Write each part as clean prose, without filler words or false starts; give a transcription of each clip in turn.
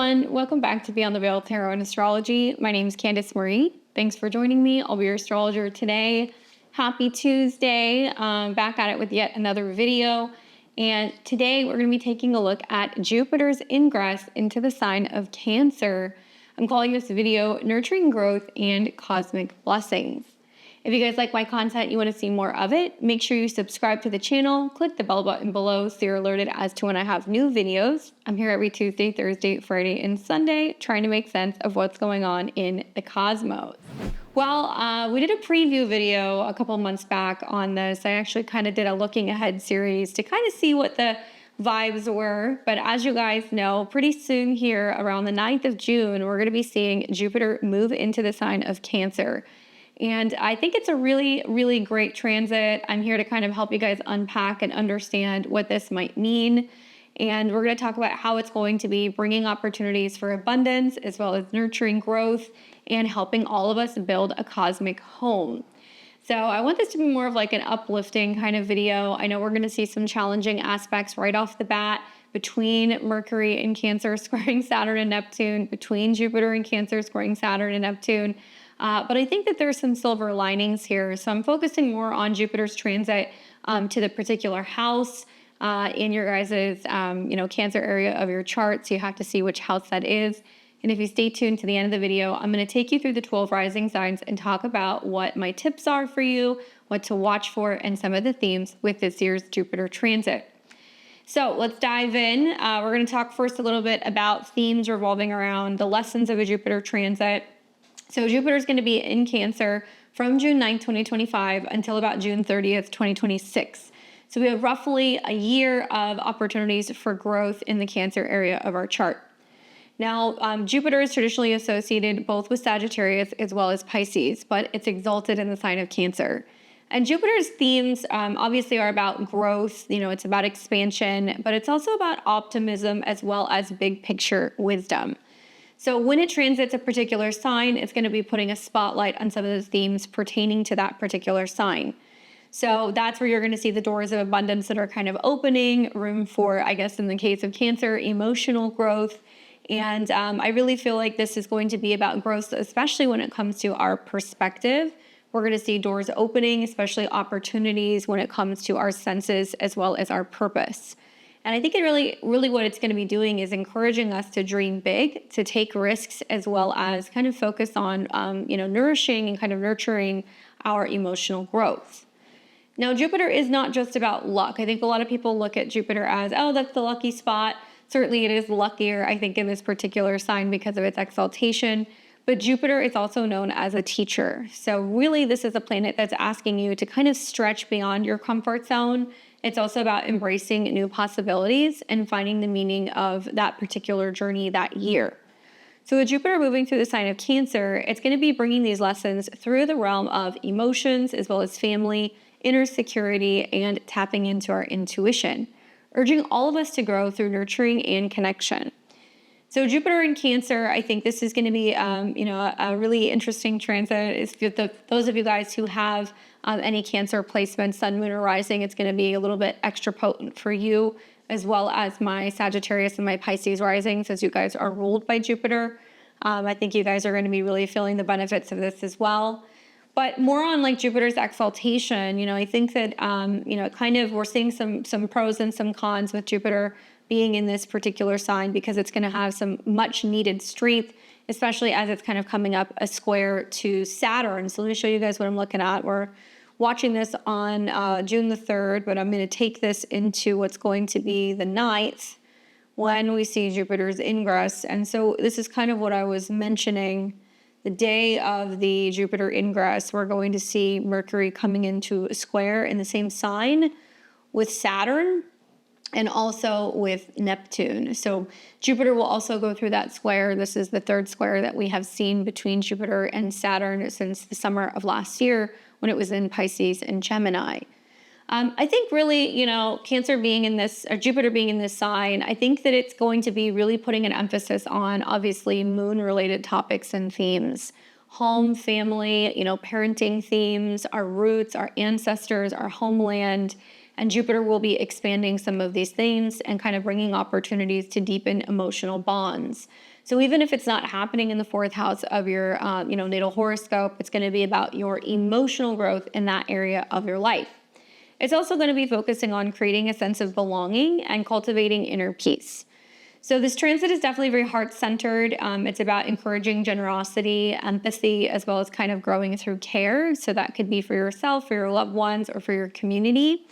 everyone, welcome back to Beyond the Veil Tarot and Astrology. My name is Candace Marie. Thanks for joining me. I'll be your astrologer today. Happy Tuesday. Back at it with yet another video. And today we're going to be taking a look at Jupiter's ingress into the sign of Cancer. I'm calling this video Nurturing Growth and Cosmic Blessings. If you guys like my content, you want to see more of it, make sure you subscribe to the channel, click the bell button below so you're alerted as to when I have new videos. I'm here every Tuesday, Thursday, Friday, and Sunday trying to make sense of what's going on in the cosmos. Well, we did a preview video a couple months back on this. I actually kind of did a looking ahead series to kind of see what the vibes were. But as you guys know, pretty soon here around the 9th of June, we're going to be seeing Jupiter move into the sign of Cancer. And I think it's a really, really great transit. I'm here to kind of help you guys unpack and understand what this might mean. And we're going to talk about how it's going to be bringing opportunities for abundance, as well as nurturing growth and helping all of us build a cosmic home. So I want this to be more of like an uplifting kind of video. I know we're going to see some challenging aspects right off the bat between Mercury and Cancer squaring Saturn and Neptune, between Jupiter and Cancer squaring Saturn and Neptune. But I think that there's some silver linings here. So I'm focusing more on Jupiter's transit to the particular house in your guys' Cancer area of your chart. So you have to see which house that is. And if you stay tuned to the end of the video, I'm going to take you through the 12 rising signs and talk about what my tips are for you, what to watch for, and some of the themes with this year's Jupiter transit. So let's dive in. We're going to talk first a little bit about themes revolving around the lessons of a Jupiter transit. So Jupiter is going to be in Cancer from June 9th, 2025 until about June 30th, 2026. So we have roughly a year of opportunities for growth in the Cancer area of our chart. Now, Jupiter is traditionally associated both with Sagittarius as well as Pisces, but it's exalted in the sign of Cancer. And Jupiter's themes obviously are about growth, it's about expansion, but it's also about optimism as well as big picture wisdom. So when it transits a particular sign, it's going to be putting a spotlight on some of those themes pertaining to that particular sign. So that's where you're going to see the doors of abundance that are kind of opening, room for, I guess, in the case of Cancer, emotional growth. And I really feel like this is going to be about growth, especially when it comes to our perspective. We're going to see doors opening, especially opportunities when it comes to our senses as well as our purpose. And I think it really what it's going to be doing is encouraging us to dream big, to take risks, as well as kind of focus on, nourishing and kind of nurturing our emotional growth. Now, Jupiter is not just about luck. I think a lot of people look at Jupiter as, oh, that's the lucky spot. Certainly it is luckier, I think, in this particular sign because of its exaltation. But Jupiter is also known as a teacher. So really, this is a planet that's asking you to kind of stretch beyond your comfort zone. It's also about embracing new possibilities and finding the meaning of that particular journey that year. So with Jupiter moving through the sign of Cancer, it's going to be bringing these lessons through the realm of emotions as well as family, inner security, and tapping into our intuition, urging all of us to grow through nurturing and connection. So Jupiter in Cancer, I think this is going to be, a really interesting transit. Those of you guys who have any Cancer placements, Sun, Moon, or Rising, it's going to be a little bit extra potent for you, as well as my Sagittarius and my Pisces risings, as you guys are ruled by Jupiter. I think you guys are going to be really feeling the benefits of this as well. But more on like Jupiter's exaltation, I think that, we're seeing some pros and some cons with Jupiter being in this particular sign because it's going to have some much needed strength, especially as it's kind of coming up a square to Saturn. So let me show you guys what I'm looking at. We're watching this on June the 3rd, but I'm going to take this into what's going to be the 9th when we see Jupiter's ingress. And so this is kind of what I was mentioning. The day of the Jupiter ingress, we're going to see Mercury coming into a square in the same sign with Saturn and also with Neptune. So Jupiter will also go through that square. This is the third square that we have seen between Jupiter and Saturn since the summer of last year when it was in Pisces and Gemini. I think really, Cancer being in this, or Jupiter being in this sign, I think that it's going to be really putting an emphasis on, obviously, moon-related topics and themes. home, family, parenting themes, our roots, our ancestors, our homeland. And Jupiter will be expanding some of these themes and kind of bringing opportunities to deepen emotional bonds. So even if it's not happening in the fourth house of your, natal horoscope, it's going to be about your emotional growth in that area of your life. It's also going to be focusing on creating a sense of belonging and cultivating inner peace. So this transit is definitely very heart-centered. It's about encouraging generosity, empathy, as well as kind of growing through care. So that could be for yourself, for your loved ones, or for your community.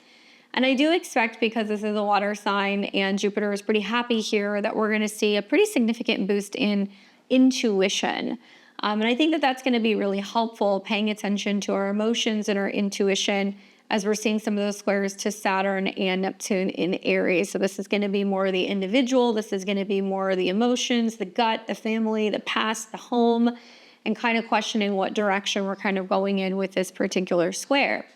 And I do expect, because this is a water sign and Jupiter is pretty happy here, that we're going to see a pretty significant boost in intuition. And I think that that's going to be really helpful, paying attention to our emotions and our intuition as we're seeing some of those squares to Saturn and Neptune in Aries. So this is going to be more the individual. This is going to be more the emotions, the gut, the family, the past, the home, and kind of questioning what direction we're kind of going in with this particular square.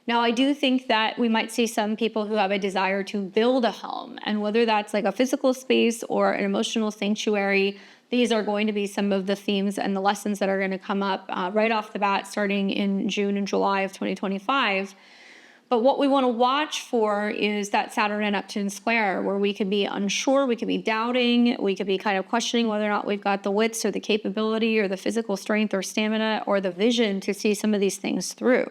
Now, I do think that we might see some people who have a desire to build a home, and whether that's like a physical space or an emotional sanctuary, these are going to be some of the themes and the lessons that are going to come up right off the bat, starting in June and July of 2025. But what we want to watch for is that Saturn and Neptune square, where we could be unsure, we could be doubting, we could be kind of questioning whether or not we've got the wits or the capability or the physical strength or stamina or the vision to see some of these things through.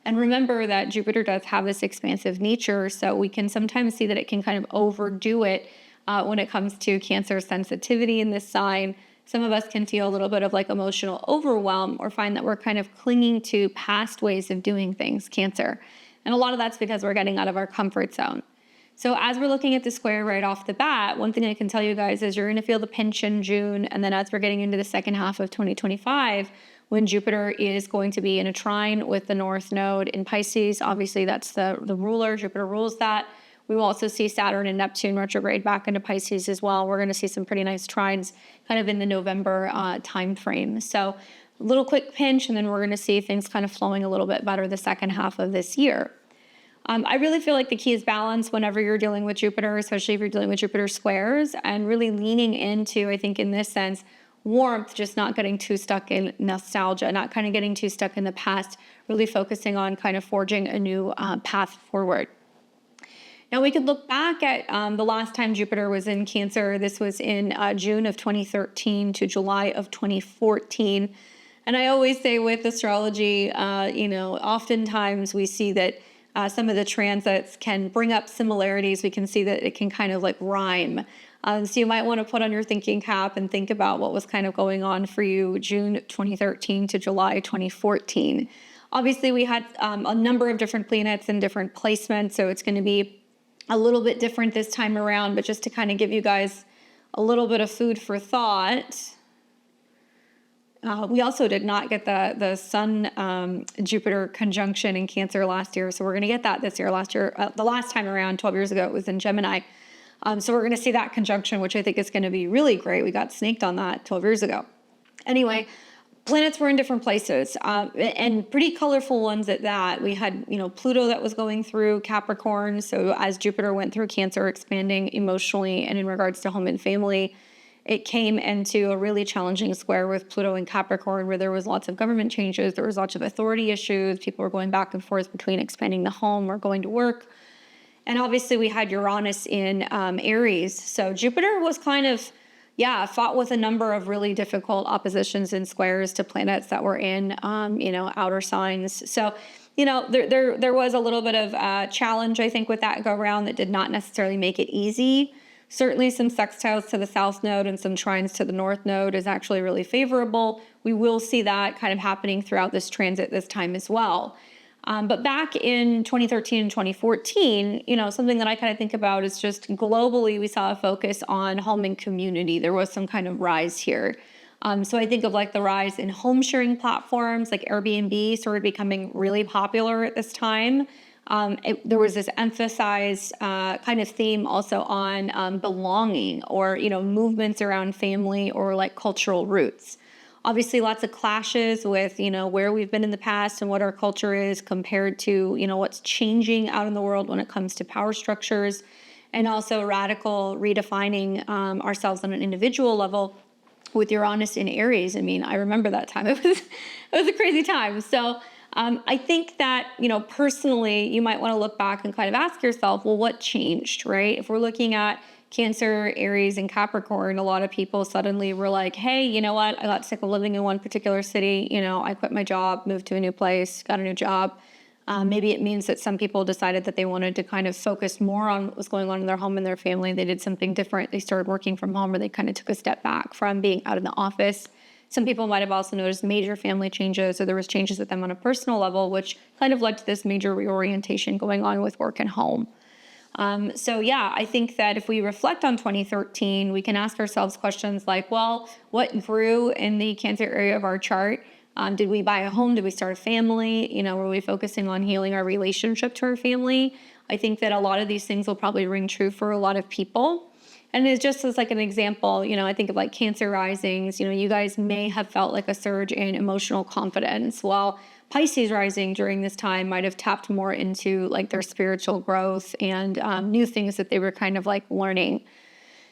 And remember that Jupiter does have this expansive nature, so we can sometimes see that it can kind of overdo it when it comes to Cancer sensitivity in this sign. Some of us can feel a little bit of like emotional overwhelm or find that we're kind of clinging to past ways of doing things, Cancer. And a lot of that's because we're getting out of our comfort zone. So as we're looking at the square right off the bat, one thing I can tell you guys is you're going to feel the pinch in June. And then as we're getting into the second half of 2025, when Jupiter is going to be in a trine with the North Node in Pisces, obviously that's the ruler, Jupiter rules that. We will also see Saturn and Neptune retrograde back into Pisces as well. We're going to see some pretty nice trines kind of in the November time frame. So a little quick pinch, and then we're going to see things kind of flowing a little bit better the second half of this year. I really feel like the key is balance whenever you're dealing with Jupiter, especially if you're dealing with Jupiter squares, and really leaning into, I think in this sense, warmth, just not getting too stuck in nostalgia, not kind of getting too stuck in the past, really focusing on kind of forging a new path forward. Now we could look back at the last time Jupiter was in Cancer. This was in June of 2013 to July of 2014. And I always say with astrology, oftentimes we see that some of the transits can bring up similarities. We can see that it can kind of like rhyme. So you might want to put on your thinking cap and think about what was kind of going on for you June 2013 to July 2014. Obviously, we had a number of different planets and different placements, so it's going to be a little bit different this time around. But just to kind of give you guys a little bit of food for thought, we also did not get the Sun Jupiter conjunction in Cancer last year, so we're going to get that this year. The last time around, 12 years ago, it was in Gemini. So we're going to see that conjunction, which I think is going to be really great. We got snaked on that 12 years ago. Anyway, planets were in different places and pretty colorful ones at that. We had, Pluto that was going through Capricorn. So as Jupiter went through Cancer, expanding emotionally and in regards to home and family, it came into a really challenging square with Pluto and Capricorn, where there was lots of government changes. There was lots of authority issues. People were going back and forth between expanding the home or going to work. And obviously we had Uranus in Aries. So Jupiter was kind of, fought with a number of really difficult oppositions and squares to planets that were in, outer signs. So, there was a little bit of challenge, I think, with that go around that did not necessarily make it easy. Certainly some sextiles to the South Node and some trines to the North Node is actually really favorable. We will see that kind of happening throughout this transit this time as well. But back in 2013 and 2014, something that I kind of think about is just globally, we saw a focus on home and community. There was some kind of rise here. So I think of like the rise in home sharing platforms like Airbnb started becoming really popular at this time. There was this emphasized kind of theme also on belonging or, movements around family or like cultural roots. Obviously, lots of clashes with, where we've been in the past and what our culture is compared to, what's changing out in the world when it comes to power structures, and also radical redefining ourselves on an individual level. with Uranus in Aries. I mean, I remember that time. It was a crazy time. So I think that, personally, you might want to look back and kind of ask yourself, well, what changed, right? If we're looking at Cancer, Aries, and Capricorn, a lot of people suddenly were like, hey, you know what? I got sick of living in one particular city. I quit my job, moved to a new place, got a new job. Maybe it means that some people decided that they wanted to kind of focus more on what was going on in their home and their family. They did something different. They started working from home, or they kind of took a step back from being out in the office. Some people might have also noticed major family changes, or there was changes with them on a personal level, which kind of led to this major reorientation going on with work and home. So yeah, I think that if we reflect on 2013, we can ask ourselves questions like, well, what grew in the Cancer area of our chart? Did we buy a home? Did we start a family? Were we focusing on healing our relationship to our family? I think that a lot of these things will probably ring true for a lot of people. And it's just as like an example, I think of like Cancer risings, you guys may have felt like a surge in emotional confidence, while Pisces rising during this time might have tapped more into like their spiritual growth and new things that they were kind of like learning.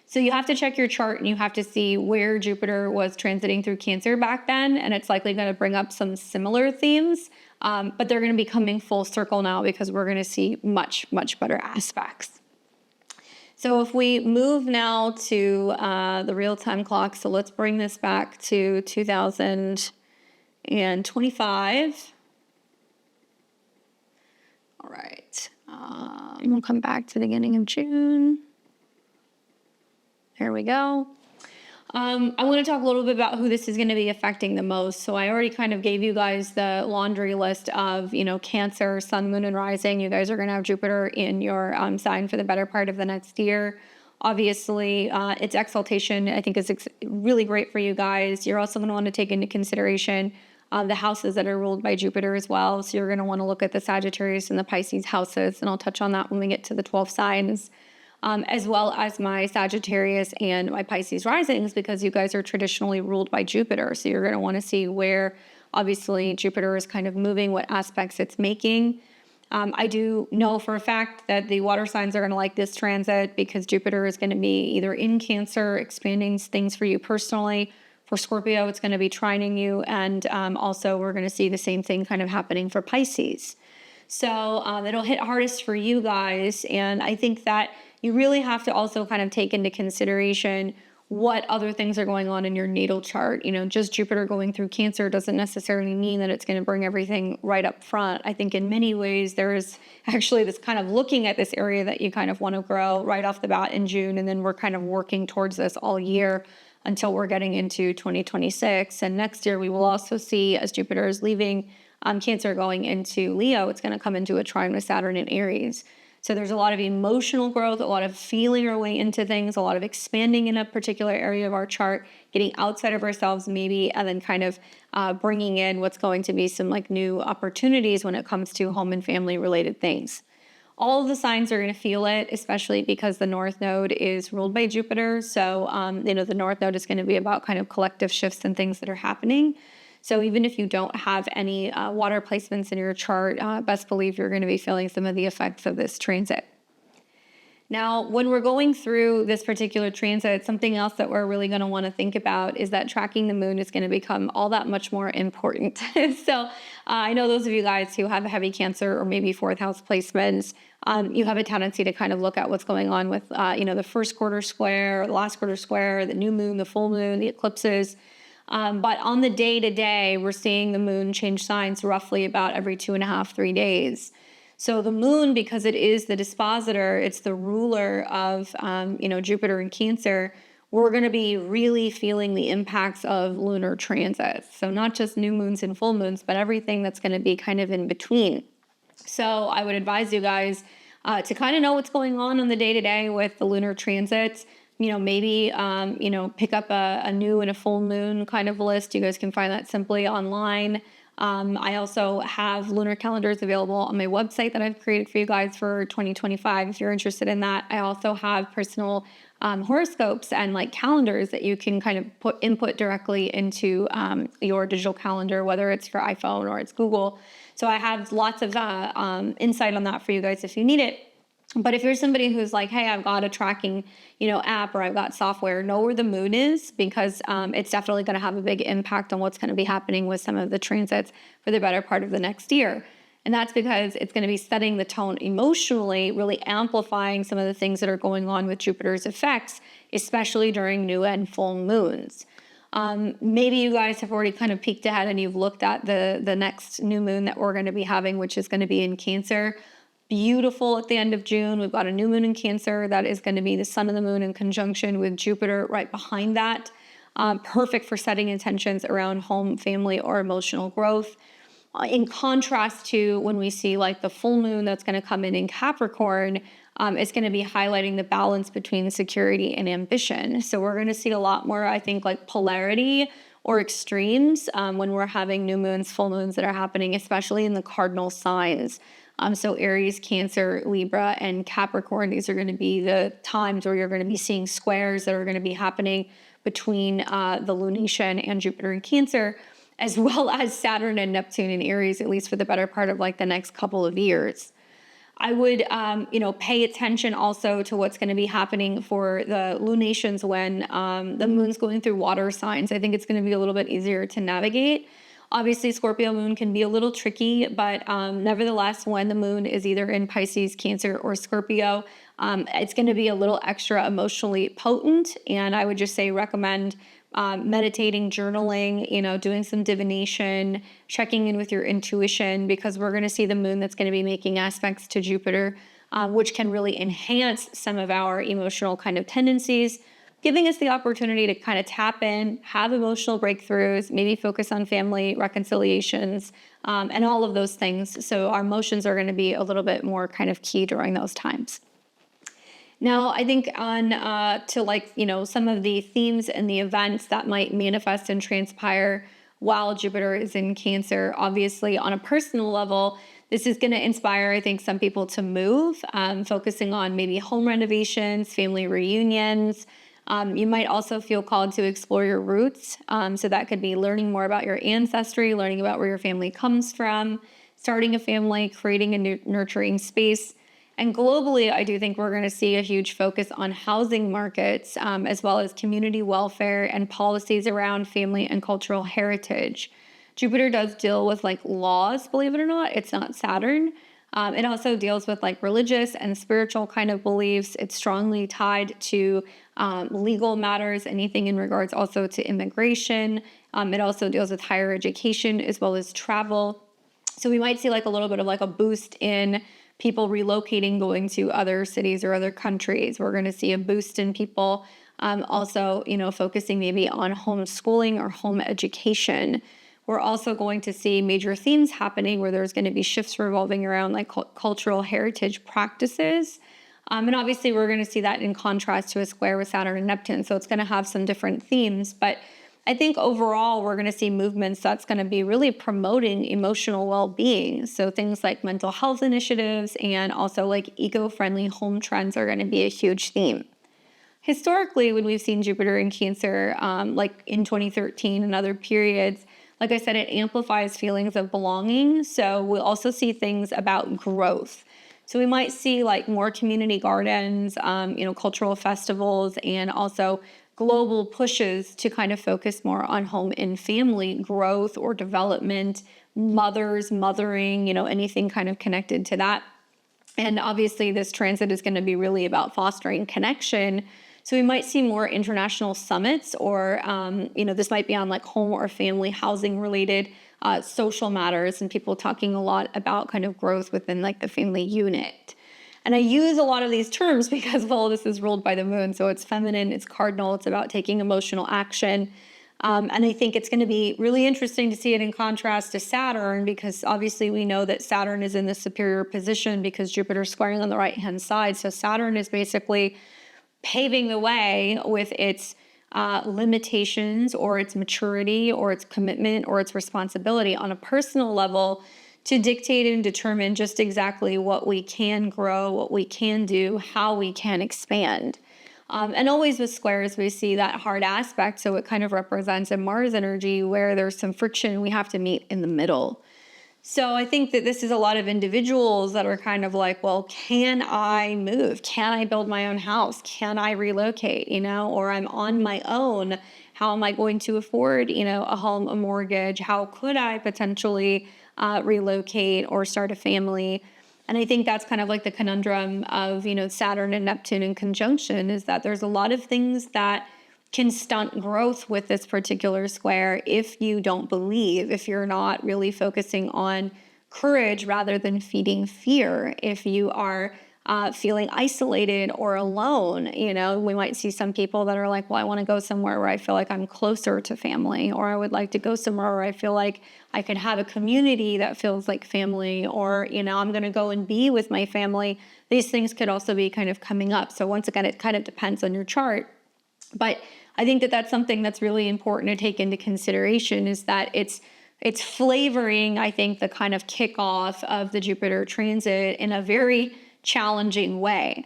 So you have to check your chart and you have to see where Jupiter was transiting through Cancer back then. And it's likely going to bring up some similar themes, but they're going to be coming full circle now because we're going to see much, much better aspects. So if we move now to the real-time clock, so let's bring this back to 2025. All right. We'll come back to the beginning of June. There we go. I want to talk a little bit about who this is going to be affecting the most. So I already kind of gave you guys the laundry list of, Cancer, Sun, Moon, and Rising. You guys are going to have Jupiter in your sign for the better part of the next year. Obviously, its exaltation, I think, is really great for you guys. You're also going to want to take into consideration the houses that are ruled by Jupiter as well. So you're going to want to look at the Sagittarius and the Pisces houses, and I'll touch on that when we get to the 12 signs. As well as my Sagittarius and my Pisces risings, because you guys are traditionally ruled by Jupiter. So you're going to want to see where, obviously, Jupiter is kind of moving, what aspects it's making. I do know for a fact that the water signs are going to like this transit because Jupiter is going to be either in Cancer, expanding things for you personally. For Scorpio, it's going to be trining you. And also, we're going to see the same thing kind of happening for Pisces. So it'll hit hardest for you guys. And I think that you really have to also kind of take into consideration what other things are going on in your natal chart. Just Jupiter going through Cancer doesn't necessarily mean that it's going to bring everything right up front. I think in many ways, there's actually this kind of looking at this area that you kind of want to grow right off the bat in June. And then we're kind of working towards this all year until we're getting into 2026. And next year, we will also see, as Jupiter is leaving Cancer going into Leo, it's going to come into a trine with Saturn in Aries. So there's a lot of emotional growth, a lot of feeling our way into things, a lot of expanding in a particular area of our chart, getting outside of ourselves maybe, and then kind of bringing in what's going to be some like new opportunities when it comes to home and family related things. All of the signs are going to feel it, especially because the North Node is ruled by Jupiter. So, the North Node is going to be about kind of collective shifts and things that are happening. So even if you don't have any water placements in your chart, best believe you're going to be feeling some of the effects of this transit. Now, when we're going through this particular transit, something else that we're really going to want to think about is that tracking the moon is going to become all that much more important. So I know those of you guys who have a heavy Cancer or maybe fourth house placements, you have a tendency to kind of look at what's going on with, the first quarter square, the last quarter square, the new moon, the full moon, the eclipses. But on the day-to-day, we're seeing the moon change signs roughly about every 2.5, 3 days. So the moon, because it is the dispositor, it's the ruler of, Jupiter and Cancer, we're going to be really feeling the impacts of lunar transits. So not just new moons and full moons, but everything that's going to be kind of in between. So I would advise you guys to kind of know what's going on the day-to-day with the lunar transits. Maybe, pick up a new and a full moon kind of list. You guys can find that simply online. I also have lunar calendars available on my website that I've created for you guys for 2025. If you're interested in that, I also have personal horoscopes and like calendars that you can kind of input directly into your digital calendar, whether it's for iPhone or it's Google. So I have lots of insight on that for you guys if you need it. But if you're somebody who's like, hey, I've got a tracking, app, or I've got software, know where the moon is, because it's definitely going to have a big impact on what's going to be happening with some of the transits for the better part of the next year. And that's because it's going to be setting the tone emotionally, really amplifying some of the things that are going on with Jupiter's effects, especially during new and full moons. Maybe you guys have already kind of peeked ahead and you've looked at the next new moon that we're going to be having, which is going to be in Cancer. Beautiful at the end of June. We've got a new moon in Cancer that is going to be the sun and the moon in conjunction with Jupiter right behind that. Perfect for setting intentions around home, family, or emotional growth. In contrast to when we see like the full moon that's going to come in Capricorn, it's going to be highlighting the balance between security and ambition. So we're going to see a lot more, I think, like polarity or extremes when we're having new moons, full moons that are happening, especially in the cardinal signs. So Aries, Cancer, Libra, and Capricorn, these are going to be the times where you're going to be seeing squares that are going to be happening between the lunation and Jupiter in Cancer, as well as Saturn and Neptune in Aries, at least for the better part of like the next couple of years. I would, pay attention also to what's going to be happening for the lunations when the moon's going through water signs. I think it's going to be a little bit easier to navigate. Obviously, Scorpio moon can be a little tricky, but nevertheless, when the moon is either in Pisces, Cancer, or Scorpio, it's going to be a little extra emotionally potent. And I would just say recommend meditating, journaling, doing some divination, checking in with your intuition, because we're going to see the moon that's going to be making aspects to Jupiter, which can really enhance some of our emotional kind of tendencies, giving us the opportunity to kind of tap in, have emotional breakthroughs, maybe focus on family reconciliations, and all of those things. So our emotions are going to be a little bit more kind of key during those times. Now, I think on to some of the themes and the events that might manifest and transpire while Jupiter is in Cancer. Obviously, on a personal level, this is going to inspire, I think, some people to move, focusing on maybe home renovations, family reunions. You might also feel called to explore your roots. So that could be learning more about your ancestry, learning about where your family comes from, starting a family, creating a nurturing space. And globally, I do think we're going to see a huge focus on housing markets, as well as community welfare and policies around family and cultural heritage. Jupiter does deal with like laws, believe it or not. It's not Saturn. It also deals with like religious and spiritual kind of beliefs. It's strongly tied to legal matters, anything in regards also to immigration. It also deals with higher education as well as travel. So we might see like a little bit of like a boost in people relocating, going to other cities or other countries. We're going to see a boost in people also, focusing maybe on homeschooling or home education. We're also going to see major themes happening where there's going to be shifts revolving around like cultural heritage practices. And obviously we're going to see that in contrast to a square with Saturn and Neptune. So it's going to have some different themes, but I think overall we're going to see movements that's going to be really promoting emotional well-being. So things like mental health initiatives and also like eco-friendly home trends are going to be a huge theme. Historically, when we've seen Jupiter in Cancer, like in 2013 and other periods, like I said, it amplifies feelings of belonging. So we'll also see things about growth. So we might see like more community gardens, cultural festivals, and also global pushes to kind of focus more on home and family growth or development, mothering, anything kind of connected to that. And obviously this transit is going to be really about fostering connection. So we might see more international summits or, this might be on like home or family housing related social matters, and people talking a lot about kind of growth within like the family unit. And I use a lot of these terms because, well, this is ruled by the moon. So it's feminine, it's cardinal, it's about taking emotional action. And I think it's going to be really interesting to see it in contrast to Saturn, because obviously we know that Saturn is in the superior position because Jupiter's squaring on the right-hand side. So Saturn is basically paving the way with its limitations or its maturity or its commitment or its responsibility on a personal level to dictate and determine just exactly what we can grow, what we can do, how we can expand. And always with squares, we see that hard aspect. So it kind of represents a Mars energy where there's some friction. We have to meet in the middle. So I think that this is a lot of individuals that are kind of like, well, can I move? Can I build my own house? Can I relocate? Or I'm on my own. How am I going to afford, a home, a mortgage? How could I potentially relocate or start a family? And I think that's kind of like the conundrum of, Saturn and Neptune in conjunction, is that there's a lot of things that can stunt growth with this particular square if you don't believe, if you're not really focusing on courage rather than feeding fear, if you are feeling isolated or alone. We might see some people that are like, well, I want to go somewhere where I feel like I'm closer to family, or I would like to go somewhere where I feel like I could have a community that feels like family, or, I'm going to go and be with my family. These things could also be kind of coming up. So once again, it kind of depends on your chart. But I think that that's something that's really important to take into consideration, is that it's flavoring, I think, the kind of kickoff of the Jupiter transit in a very challenging way.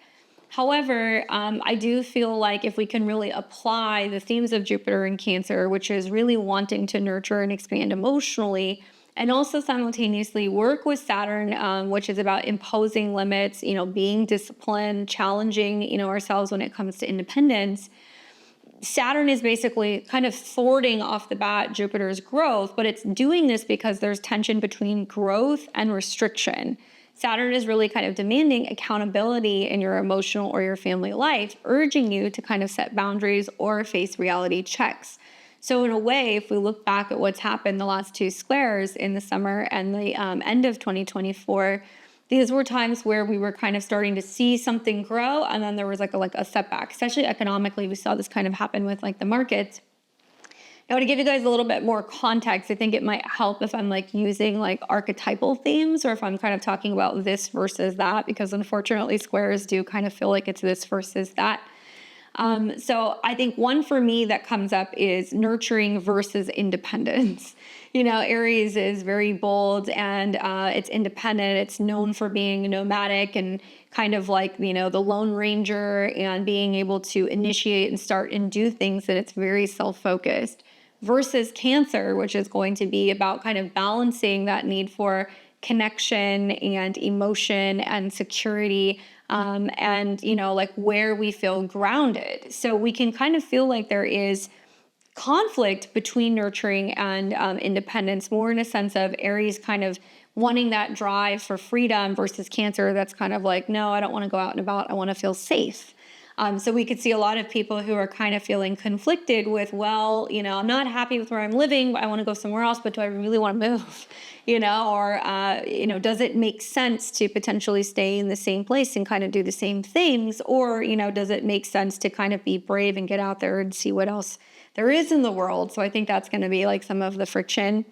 However, I do feel like if we can really apply the themes of Jupiter in Cancer, which is really wanting to nurture and expand emotionally, and also simultaneously work with Saturn, which is about imposing limits, being disciplined, challenging, ourselves when it comes to independence. Saturn is basically kind of thwarting off the bat Jupiter's growth, but it's doing this because there's tension between growth and restriction. Saturn is really kind of demanding accountability in your emotional or your family life, urging you to kind of set boundaries or face reality checks. So in a way, if we look back at what's happened the last two squares in the summer and the end of 2024, these were times where we were kind of starting to see something grow, and then there was like a setback. Especially economically, we saw this kind of happen with like the markets. Now, to give you guys a little bit more context, I think it might help if I'm like using like archetypal themes, or if I'm kind of talking about this versus that, because unfortunately squares do kind of feel like it's this versus that. So I think one for me that comes up is nurturing versus independence. Aries is very bold and it's independent. It's known for being nomadic and kind of like, the Lone Ranger, and being able to initiate and start and do things, that it's very self-focused. Versus Cancer, which is going to be about kind of balancing that need for connection and emotion and security, and like where we feel grounded. So we can kind of feel like there is conflict between nurturing and independence, more in a sense of Aries kind of wanting that drive for freedom, versus Cancer that's kind of like, no, I don't want to go out and about, I want to feel safe. So we could see a lot of people who are kind of feeling conflicted with, well, I'm not happy with where I'm living, but I want to go somewhere else, but do I really want to move? Or does it make sense to potentially stay in the same place and kind of do the same things? Or, does it make sense to kind of be brave and get out there and see what else there is in the world? So I think that's going to be like some of the friction.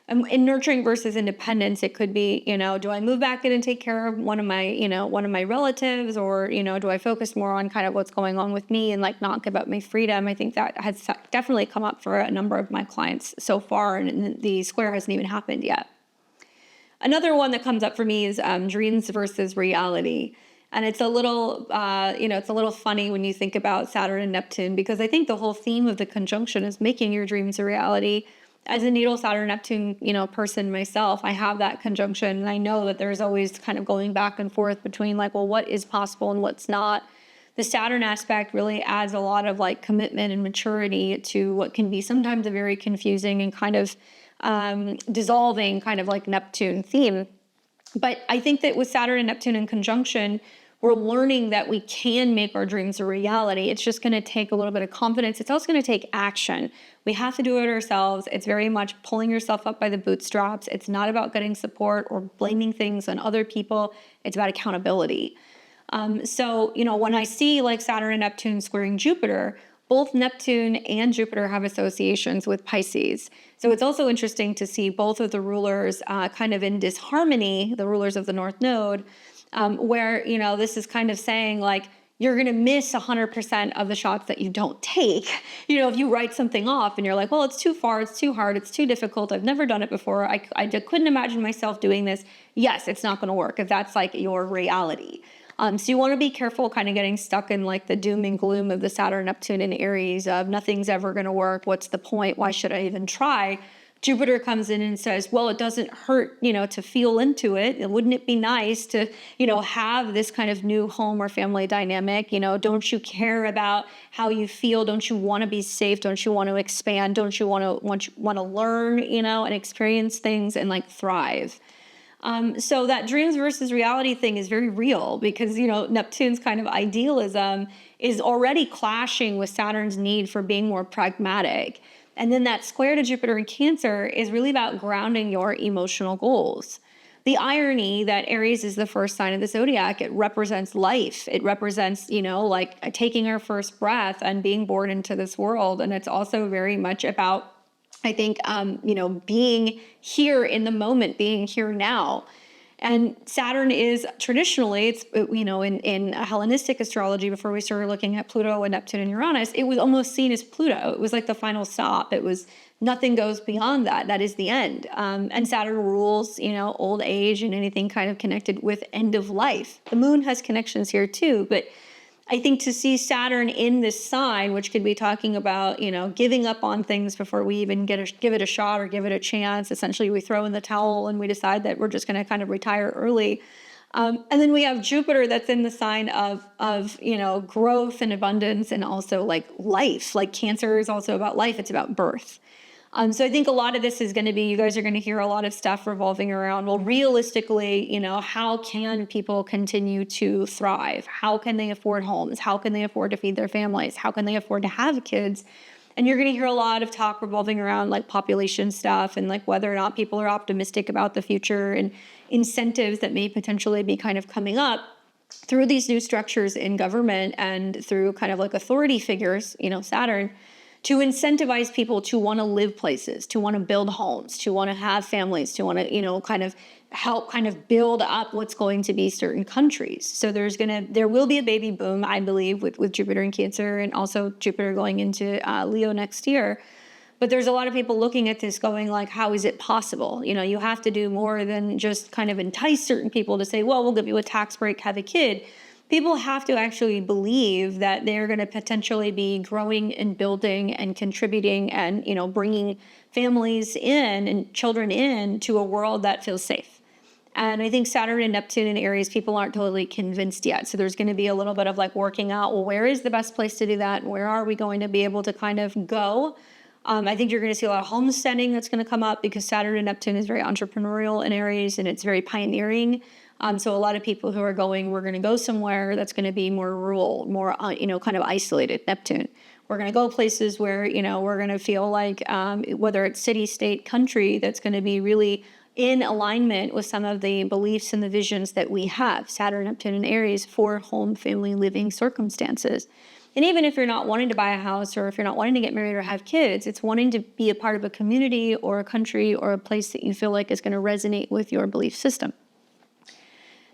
In nurturing versus independence, it could be, do I move back in and take care of one of my relatives, or, do I focus more on kind of what's going on with me and like not give up my freedom? I think that has definitely come up for a number of my clients so far, and the square hasn't even happened yet. Another one that comes up for me is dreams versus reality. And it's a little, it's a little funny when you think about Saturn and Neptune, because I think the whole theme of the conjunction is making your dreams a reality. As a natal Saturn Neptune, person myself, I have that conjunction, and I know that there's always kind of going back and forth between like, well, what is possible and what's not. The Saturn aspect really adds a lot of like commitment and maturity to what can be sometimes a very confusing and kind of dissolving kind of like Neptune theme. But I think that with Saturn and Neptune in conjunction, we're learning that we can make our dreams a reality. It's just going to take a little bit of confidence. It's also going to take action. We have to do it ourselves. It's very much pulling yourself up by the bootstraps. It's not about getting support or blaming things on other people. It's about accountability. So, when I see like Saturn and Neptune squaring Jupiter, both Neptune and Jupiter have associations with Pisces. So it's also interesting to see both of the rulers kind of in disharmony, the rulers of the North Node, where, this is kind of saying like, you're going to miss 100% of the shots that you don't take. If you write something off and you're like, well, it's too far, it's too hard, it's too difficult, I've never done it before, I couldn't imagine myself doing this. Yes, it's not going to work if that's like your reality. So you want to be careful kind of getting stuck in like the doom and gloom of the Saturn, Neptune, and Aries of nothing's ever going to work. What's the point? Why should I even try? Jupiter comes in and says, well, it doesn't hurt, to feel into it. And wouldn't it be nice to, have this kind of new home or family dynamic? Don't you care about how you feel? Don't you want to be safe? Don't you want to expand? Don't you want to learn, and experience things and like thrive? So that dreams versus reality thing is very real because, Neptune's kind of idealism is already clashing with Saturn's need for being more pragmatic. And then that square to Jupiter in Cancer is really about grounding your emotional goals. The irony that Aries is the first sign of the zodiac, it represents life. It represents, like taking our first breath and being born into this world. And it's also very much about, I think, being here in the moment, being here now. And Saturn is traditionally, it's, in Hellenistic astrology, before we started looking at Pluto and Neptune and Uranus, it was almost seen as Pluto. It was like the final stop. It was nothing goes beyond that. That is the end. And Saturn rules, old age and anything kind of connected with end of life. The moon has connections here too, but I think to see Saturn in this sign, which could be talking about, giving up on things before we even give it a shot or give it a chance. Essentially, we throw in the towel and we decide that we're just going to kind of retire early. And then we have Jupiter that's in the sign of growth and abundance and also like life. Like Cancer is also about life. It's about birth. So I think a lot of this is going to be, you guys are going to hear a lot of stuff revolving around, well, realistically, how can people continue to thrive? How can they afford homes? How can they afford to feed their families? How can they afford to have kids? And you're going to hear a lot of talk revolving around like population stuff and like whether or not people are optimistic about the future and incentives that may potentially be kind of coming up through these new structures in government and through kind of like authority figures, Saturn, to incentivize people to want to live places, to want to build homes, to want to have families, to want to, kind of help kind of build up what's going to be certain countries. So there will be a baby boom, I believe, with Jupiter in Cancer and also Jupiter going into Leo next year. But there's a lot of people looking at this going like, how is it possible? You have to do more than just kind of entice certain people to say, well, we'll give you a tax break, have a kid. People have to actually believe that they're going to potentially be growing and building and contributing and, bringing families in and children in to a world that feels safe. And I think Saturn and Neptune and Aries, people aren't totally convinced yet. So there's going to be a little bit of like working out, well, where is the best place to do that? Where are we going to be able to kind of go? I think you're going to see a lot of homesteading that's going to come up because Saturn and Neptune is very entrepreneurial in Aries and it's very pioneering. So a lot of people who are going, we're going to go somewhere that's going to be more rural, more, kind of isolated, Neptune. We're going to go places where, we're going to feel like, whether it's city, state, country, that's going to be really in alignment with some of the beliefs and the visions that we have, Saturn, Neptune, and Aries, for home, family, living circumstances. And even if you're not wanting to buy a house or if you're not wanting to get married or have kids, it's wanting to be a part of a community or a country or a place that you feel like is going to resonate with your belief system.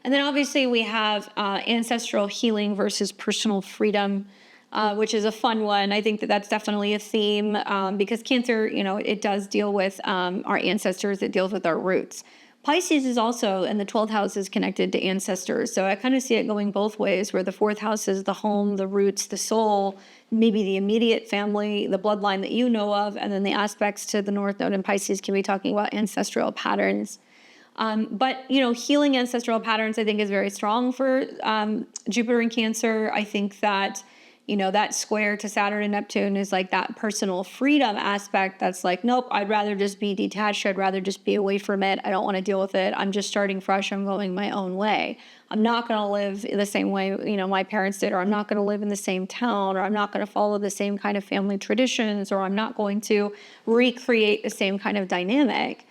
And then obviously we have ancestral healing versus personal freedom, which is a fun one. I think that that's definitely a theme because Cancer, it does deal with our ancestors. It deals with our roots. Pisces is also, and the 12th house is connected to ancestors. So I kind of see it going both ways, where the 4th house is the home, the roots, the soul, maybe the immediate family, the bloodline that you know of, and then the aspects to the North Node in Pisces can be talking about ancestral patterns. But healing ancestral patterns, I think, is very strong for Jupiter in Cancer. I think that, that square to Saturn and Neptune is like that personal freedom aspect that's like, nope, I'd rather just be detached. I'd rather just be away from it. I don't want to deal with it. I'm just starting fresh. I'm going my own way. I'm not going to live the same way, my parents did, or I'm not going to live in the same town, or I'm not going to follow the same kind of family traditions, or I'm not going to recreate the same kind of dynamic.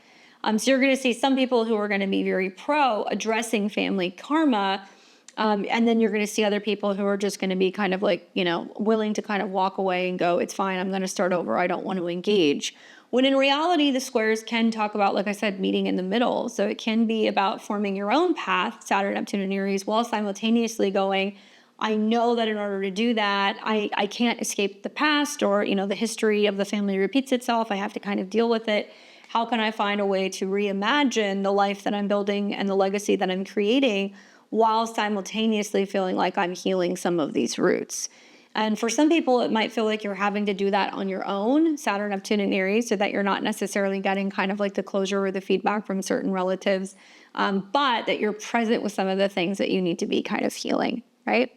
So you're going to see some people who are going to be very pro addressing family karma. And then you're going to see other people who are just going to be kind of like, willing to kind of walk away and go, it's fine, I'm going to start over. I don't want to engage. When in reality, the squares can talk about, like I said, meeting in the middle. So it can be about forming your own path, Saturn, Neptune, and Aries, while simultaneously going, I know that in order to do that, I can't escape the past or, the history of the family repeats itself. I have to kind of deal with it. How can I find a way to reimagine the life that I'm building and the legacy that I'm creating while simultaneously feeling like I'm healing some of these roots? And for some people, it might feel like you're having to do that on your own, Saturn, Neptune, and Aries, so that you're not necessarily getting kind of like the closure or the feedback from certain relatives, but that you're present with some of the things that you need to be kind of healing, right?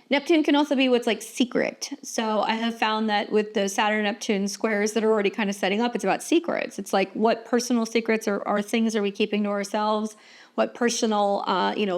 Neptune can also be what's like secret. So I have found that with the Saturn Neptune squares that are already kind of setting up, it's about secrets. It's like, what personal secrets or things are we keeping to ourselves? What personal,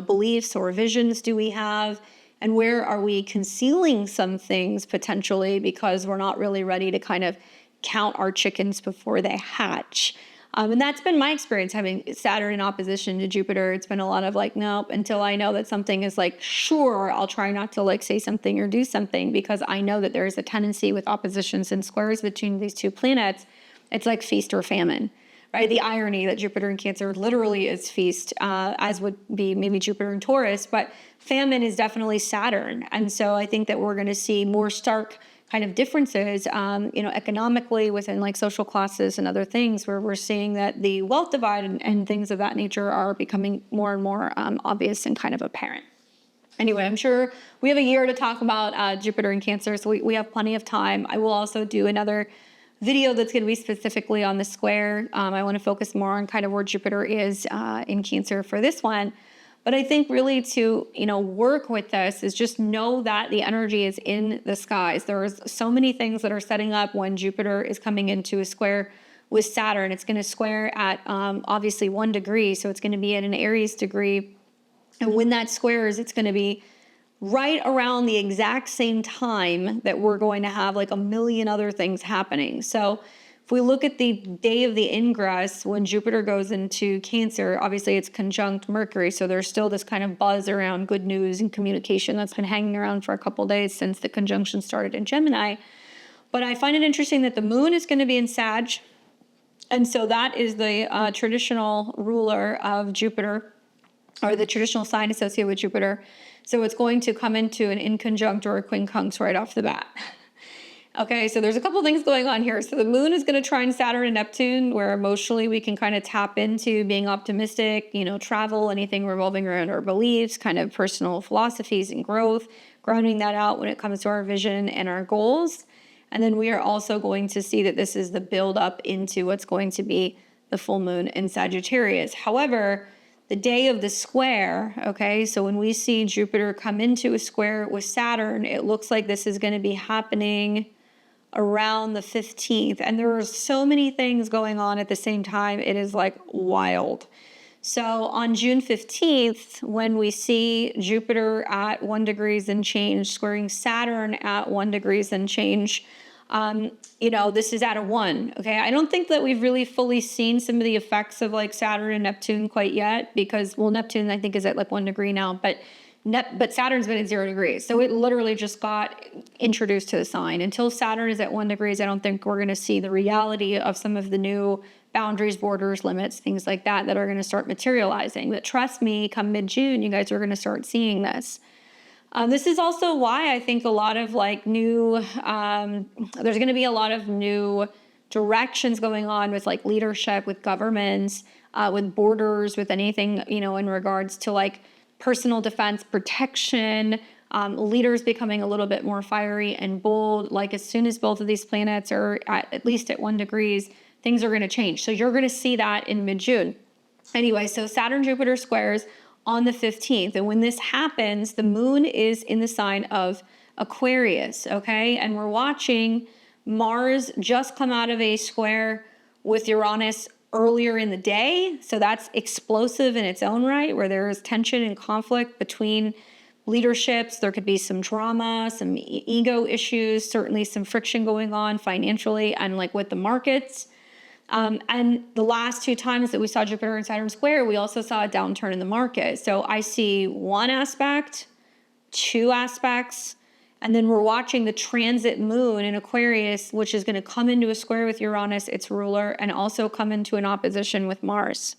beliefs or visions do we have? And where are we concealing some things potentially because we're not really ready to kind of count our chickens before they hatch? And that's been my experience having Saturn in opposition to Jupiter. It's been a lot of like, nope, until I know that something is like, sure, I'll try not to like say something or do something, because I know that there is a tendency with oppositions and squares between these two planets. It's like feast or famine, right? The irony that Jupiter in Cancer literally is feast, as would be maybe Jupiter in Taurus, but famine is definitely Saturn. And so I think that we're going to see more stark kind of differences, economically within like social classes and other things, where we're seeing that the wealth divide and things of that nature are becoming more and more obvious and kind of apparent. Anyway, I'm sure we have a year to talk about Jupiter in Cancer, so we have plenty of time. I will also do another video that's going to be specifically on the square. I want to focus more on kind of where Jupiter is in Cancer for this one. But I think really to, work with this is just know that the energy is in the skies. There's so many things that are setting up when Jupiter is coming into a square with Saturn. It's going to square at obviously 1 degree, so it's going to be at an Aries degree. And when that squares, it's going to be right around the exact same time that we're going to have like a million other things happening. So if we look at the day of the ingress, when Jupiter goes into Cancer, obviously it's conjunct Mercury, so there's still this kind of buzz around good news and communication that's been hanging around for a couple of days since the conjunction started in Gemini. But I find it interesting that the moon is going to be in Sag, and so that is the traditional ruler of Jupiter, or the traditional sign associated with Jupiter. So it's going to come into an inconjunct or a quincunx right off the bat. Okay, so there's a couple things going on here. So the moon is going to trine Saturn and Neptune, where emotionally we can kind of tap into being optimistic, travel, anything revolving around our beliefs, kind of personal philosophies and growth, grounding that out when it comes to our vision and our goals. And then we are also going to see that this is the build up into what's going to be the full moon in Sagittarius. However, the day of the square, okay, so when we see Jupiter come into a square with Saturn, it looks like this is going to be happening around the 15th. And there are so many things going on at the same time. It is like wild. So on June 15th, when we see Jupiter at 1 degrees and change, squaring Saturn at 1 degrees and change, this is at a 1. Okay. I don't think that we've really fully seen some of the effects of like Saturn and Neptune quite yet, because, Neptune I think is at like 1 degree now, but Saturn's been at 0 degrees. So it literally just got introduced to the sign. Until Saturn is at 1 degrees, I don't think we're going to see the reality of some of the new boundaries, borders, limits, things like that are going to start materializing. But trust me, come mid-June, you guys are going to start seeing this. This is also why I think a lot of like new, there's going to be a lot of new directions going on with like leadership, with governments, with borders, with anything, in regards to like personal defense, protection, leaders becoming a little bit more fiery and bold. Like as soon as both of these planets are at least at 1 degrees, things are going to change. So you're going to see that in mid-June. Anyway, so Saturn-Jupiter squares on the 15th. And when this happens, the moon is in the sign of Aquarius, okay? And we're watching Mars just come out of a square with Uranus earlier in the day. So that's explosive in its own right, where there is tension and conflict between leaderships. There could be some drama, some ego issues, certainly some friction going on financially and like with the markets. And the last 2 times that we saw Jupiter and Saturn square, we also saw a downturn in the market. So I see 1 aspect, 2 aspects, and then we're watching the transit moon in Aquarius, which is going to come into a square with Uranus, its ruler, and also come into an opposition with Mars.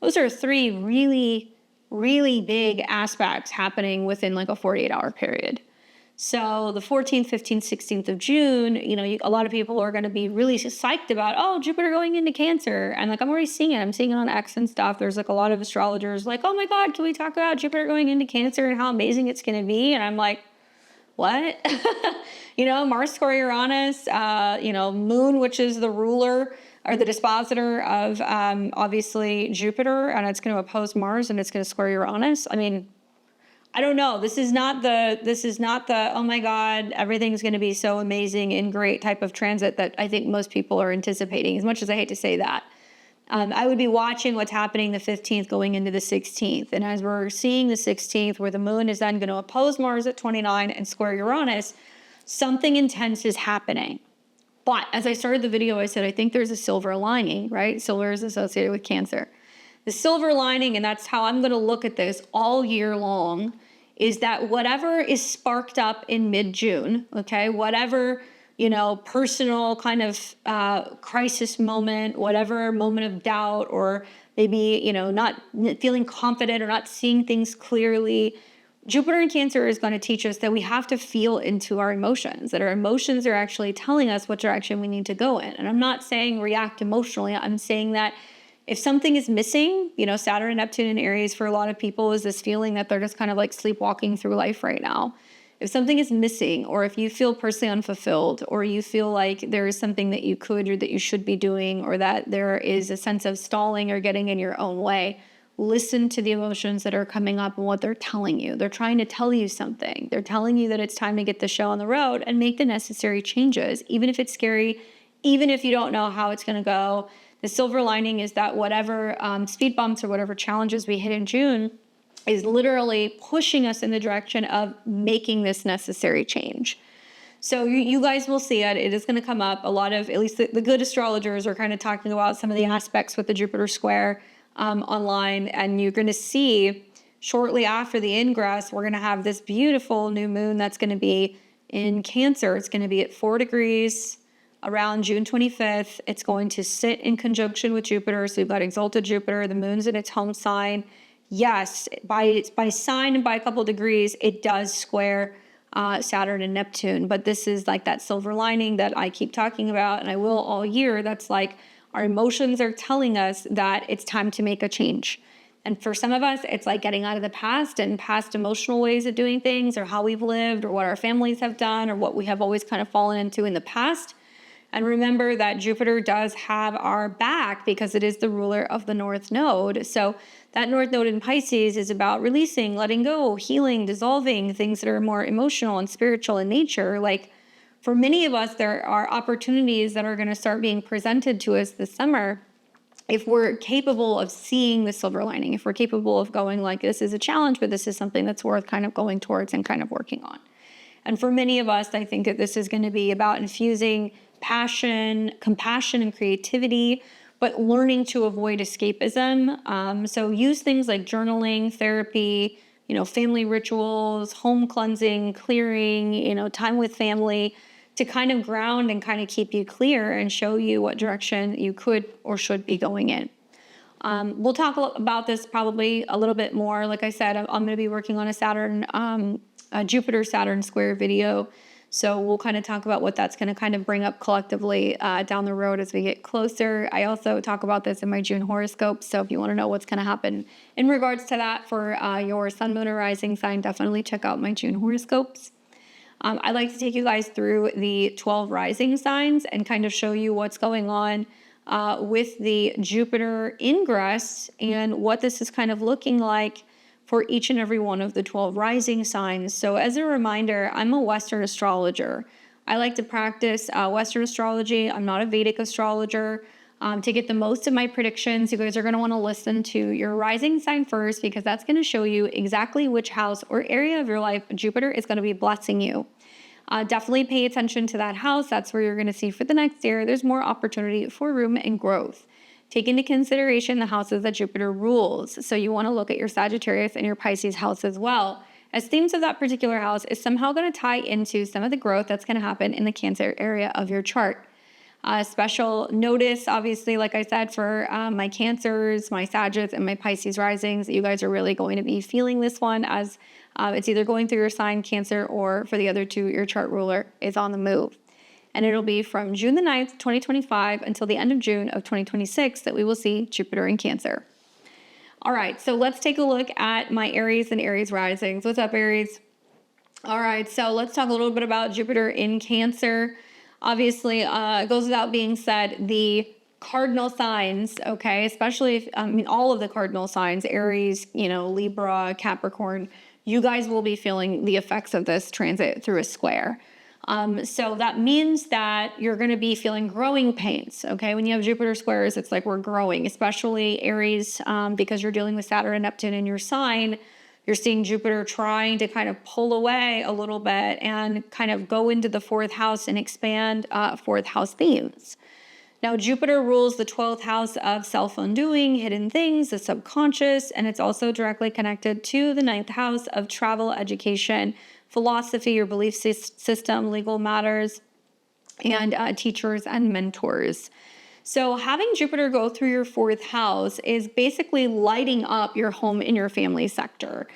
Those are 3 really, really big aspects happening within like a 48-hour period. So the 14th, 15th, 16th of June, a lot of people are going to be really psyched about, Jupiter going into Cancer. And like, I'm already seeing it. I'm seeing it on X and stuff. There's like a lot of astrologers like, oh my God, can we talk about Jupiter going into Cancer and how amazing it's going to be? And I'm like, what? Mars square Uranus, Moon, which is the ruler or the dispositor of obviously Jupiter, and it's going to oppose Mars and it's going to square Uranus. I mean, I don't know. This is not the, oh my God, everything's going to be so amazing and great type of transit that I think most people are anticipating, as much as I hate to say that. I would be watching what's happening the 15th going into the 16th. And as we're seeing the 16th, where the moon is then going to oppose Mars at 29 and square Uranus, something intense is happening. But as I started the video, I said, I think there's a silver lining, right? Silver is associated with Cancer. The silver lining, and that's how I'm going to look at this all year long, is that whatever is sparked up in mid-June, okay, whatever, personal kind of crisis moment, whatever moment of doubt, or maybe, not feeling confident or not seeing things clearly, Jupiter in Cancer is going to teach us that we have to feel into our emotions, that our emotions are actually telling us what direction we need to go in. And I'm not saying react emotionally. I'm saying that if something is missing, Saturn and Neptune in Aries for a lot of people is this feeling that they're just kind of like sleepwalking through life right now. If something is missing, or if you feel personally unfulfilled, or you feel like there is something that you could or that you should be doing, or that there is a sense of stalling or getting in your own way, listen to the emotions that are coming up and what they're telling you. They're trying to tell you something. They're telling you that it's time to get the show on the road and make the necessary changes, even if it's scary, even if you don't know how it's going to go. The silver lining is that whatever speed bumps or whatever challenges we hit in June is literally pushing us in the direction of making this necessary change. So you guys will see it. It is going to come up. A lot of, at least the good astrologers are kind of talking about some of the aspects with the Jupiter square online. And you're going to see shortly after the ingress, we're going to have this beautiful new moon that's going to be in Cancer. It's going to be at 4 degrees around June 25th. It's going to sit in conjunction with Jupiter. So you've got exalted Jupiter. The moon's in its home sign. Yes, by sign and by a couple degrees, it does square Saturn and Neptune. But this is like that silver lining that I keep talking about, and I will all year. That's like our emotions are telling us that it's time to make a change. And for some of us, it's like getting out of the past and past emotional ways of doing things, or how we've lived, or what our families have done, or what we have always kind of fallen into in the past. And remember that Jupiter does have our back because it is the ruler of the North Node. So that North Node in Pisces is about releasing, letting go, healing, dissolving things that are more emotional and spiritual in nature. Like for many of us, there are opportunities that are going to start being presented to us this summer if we're capable of seeing the silver lining, if we're capable of going like, this is a challenge, but this is something that's worth kind of going towards and kind of working on. And for many of us, I think that this is going to be about infusing passion, compassion, and creativity, but learning to avoid escapism. So use things like journaling, therapy, family rituals, home cleansing, clearing, time with family to kind of ground and kind of keep you clear and show you what direction you could or should be going in. We'll talk about this probably a little bit more. Like I said, I'm going to be working on a Jupiter-Saturn square video. So we'll kind of talk about what that's going to kind of bring up collectively down the road as we get closer. I also talk about this in my June horoscope. So if you want to know what's going to happen in regards to that for your sun, moon, or rising sign, definitely check out my June horoscopes. I like to take you guys through the 12 rising signs and kind of show you what's going on with the Jupiter ingress and what this is kind of looking like for each and every one of the 12 rising signs. So as a reminder, I'm a Western astrologer. I like to practice Western astrology. I'm not a Vedic astrologer. To get the most of my predictions, you guys are going to want to listen to your rising sign first, because that's going to show you exactly which house or area of your life Jupiter is going to be blessing you. Definitely pay attention to that house. That's where you're going to see for the next year, there's more opportunity for room and growth. Take into consideration the houses that Jupiter rules. So you want to look at your Sagittarius and your Pisces house as well, as themes of that particular house is somehow going to tie into some of the growth that's going to happen in the Cancer area of your chart. Special notice, obviously, like I said, for my Cancers, my Sagittarius, and my Pisces risings, you guys are really going to be feeling this one as it's either going through your sign, Cancer, or for the other two, your chart ruler is on the move. And it'll be from June the 9th, 2025 until the end of June of 2026 that we will see Jupiter in Cancer. All right, so let's take a look at my Aries and Aries risings. What's up, Aries? All right, so let's talk a little bit about Jupiter in Cancer. Obviously, it goes without being said, the cardinal signs, okay, especially if, I mean, all of the cardinal signs, Aries, Libra, Capricorn, you guys will be feeling the effects of this transit through a square. So that means that you're going to be feeling growing pains. Okay. When you have Jupiter squares, it's like we're growing, especially Aries, because you're dealing with Saturn and Neptune in your sign. You're seeing Jupiter trying to kind of pull away a little bit and kind of go into the fourth house and expand fourth house themes. Now, Jupiter rules the 12th house of self-undoing, hidden things, the subconscious, and it's also directly connected to the 9th house of travel, education, philosophy, your belief system, legal matters, and teachers and mentors. So having Jupiter go through your fourth house is basically lighting up your home and your family sector.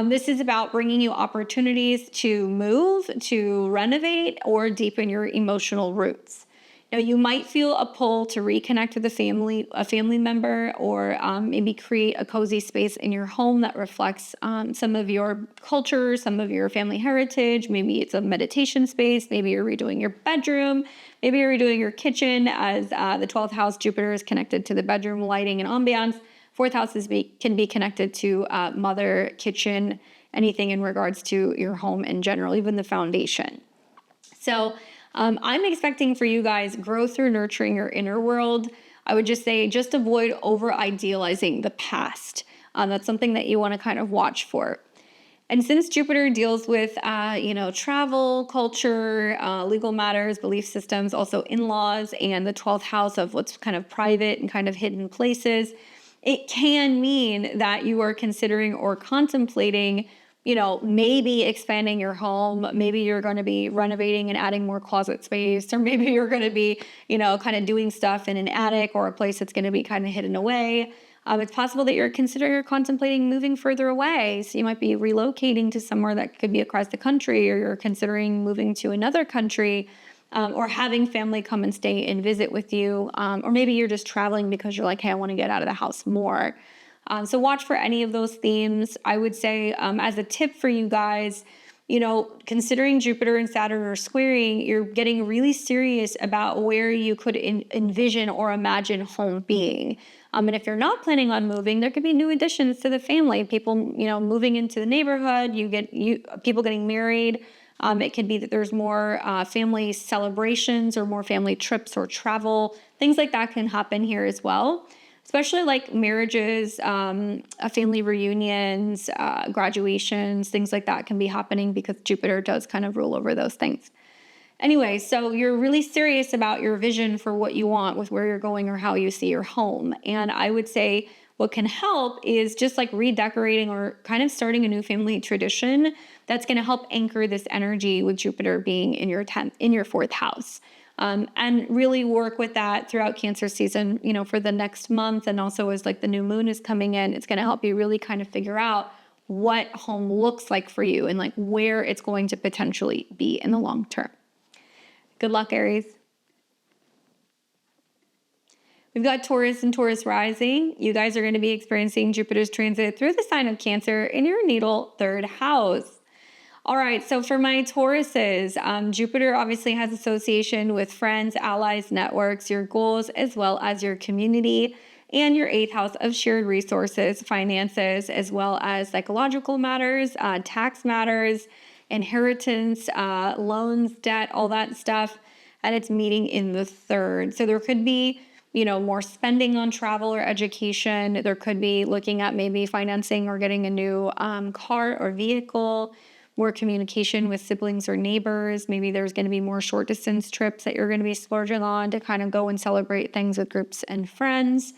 This is about bringing you opportunities to move, to renovate, or deepen your emotional roots. Now, you might feel a pull to reconnect with a family member, or maybe create a cozy space in your home that reflects some of your culture, some of your family heritage. Maybe it's a meditation space. Maybe you're redoing your bedroom. Maybe you're redoing your kitchen, as the 12th house Jupiter is connected to the bedroom lighting and ambiance. Fourth house can be connected to mother, kitchen, anything in regards to your home in general, even the foundation. So I'm expecting for you guys growth through nurturing your inner world. I would just say just avoid over idealizing the past. That's something that you want to kind of watch for. And since Jupiter deals with, travel, culture, legal matters, belief systems, also in-laws, and the 12th house of what's kind of private and kind of hidden places, it can mean that you are considering or contemplating maybe expanding your home. Maybe you're going to be renovating and adding more closet space, or maybe you're going to be, kind of doing stuff in an attic or a place that's going to be kind of hidden away. It's possible that you're considering or contemplating moving further away. So you might be relocating to somewhere that could be across the country, or you're considering moving to another country, or having family come and stay and visit with you. Or maybe you're just traveling because you're like, hey, I want to get out of the house more. So watch for any of those themes. I would say as a tip for you guys, considering Jupiter and Saturn are squaring, you're getting really serious about where you could envision or imagine home being. And if you're not planning on moving, there could be new additions to the family. People, moving into the neighborhood. People getting married. It could be that there's more family celebrations or more family trips or travel. Things like that can happen here as well. Especially like marriages, family reunions, graduations, things like that can be happening because Jupiter does kind of rule over those things. Anyway, so you're really serious about your vision for what you want with where you're going or how you see your home. And I would say what can help is just like redecorating or kind of starting a new family tradition that's going to help anchor this energy with Jupiter being in your fourth house. And really work with that throughout Cancer season, for the next month. And also as like the new moon is coming in, it's going to help you really kind of figure out what home looks like for you and like where it's going to potentially be in the long term. Good luck, Aries. We've got Taurus and Taurus rising. You guys are going to be experiencing Jupiter's transit through the sign of Cancer in your natal third house. All right, so for my Tauruses, Jupiter obviously has association with friends, allies, networks, your goals, as well as your community, and your 8th house of shared resources, finances, as well as psychological matters, tax matters, inheritance, loans, debt, all that stuff. And it's meeting in the 3rd. So there could be, more spending on travel or education. There could be looking at maybe financing or getting a new car or vehicle. More communication with siblings or neighbors. Maybe there's going to be more short distance trips that you're going to be splurging on to kind of go and celebrate things with groups and friends.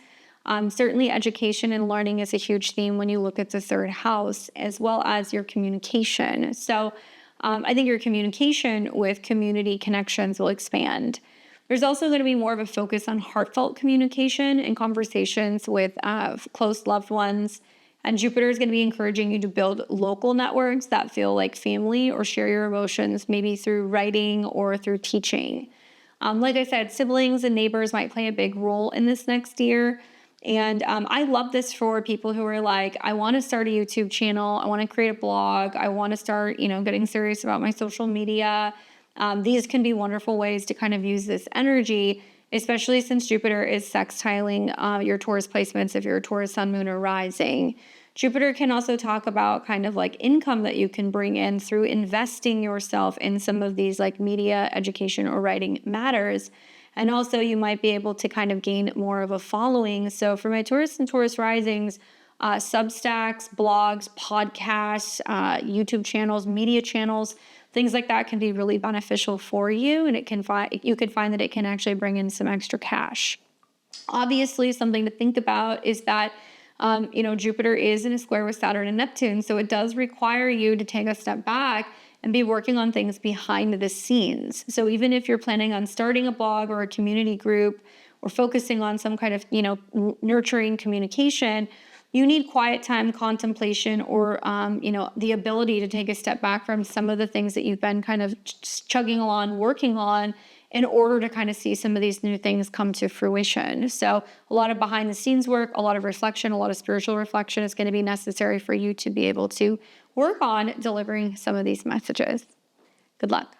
Certainly education and learning is a huge theme when you look at the 3rd house, as well as your communication. So I think your communication with community connections will expand. There's also going to be more of a focus on heartfelt communication and conversations with close loved ones. And Jupiter is going to be encouraging you to build local networks that feel like family or share your emotions, maybe through writing or through teaching. Like I said, siblings and neighbors might play a big role in this next year. And I love this for people who are like, I want to start a YouTube channel. I want to create a blog. I want to start, getting serious about my social media. These can be wonderful ways to kind of use this energy, especially since Jupiter is sextiling your Taurus placements if you're a Taurus sun, moon, or rising. Jupiter can also talk about kind of like income that you can bring in through investing yourself in some of these like media, education, or writing matters. And also you might be able to kind of gain more of a following. So for my Taurus and Taurus risings, Substacks, blogs, podcasts, YouTube channels, media channels, things like that can be really beneficial for you. And you could find that it can actually bring in some extra cash. Obviously, something to think about is that Jupiter is in a square with Saturn and Neptune. So it does require you to take a step back and be working on things behind the scenes. So even if you're planning on starting a blog or a community group or focusing on some kind of, nurturing communication, you need quiet time, contemplation, or, the ability to take a step back from some of the things that you've been kind of chugging along, working on, in order to kind of see some of these new things come to fruition. So a lot of behind the scenes work, a lot of reflection, a lot of spiritual reflection is going to be necessary for you to be able to work on delivering some of these messages. Good luck.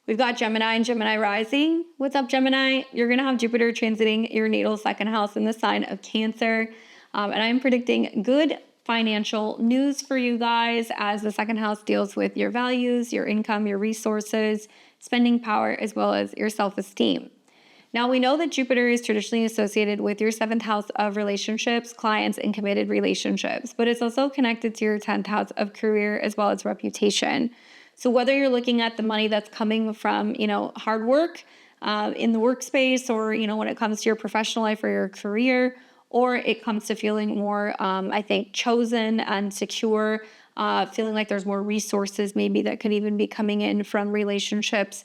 We've got Gemini and Gemini rising. What's up, Gemini? You're going to have Jupiter transiting your natal second house in the sign of Cancer. And I'm predicting good financial news for you guys as the second house deals with your values, your income, your resources, spending power, as well as your self-esteem. Now, we know that Jupiter is traditionally associated with your 7th house of relationships, clients, and committed relationships, but it's also connected to your 10th house of career as well as reputation. So whether you're looking at the money that's coming from, hard work in the workspace, or, when it comes to your professional life or your career, or it comes to feeling more, chosen and secure, feeling like there's more resources maybe that could even be coming in from relationships,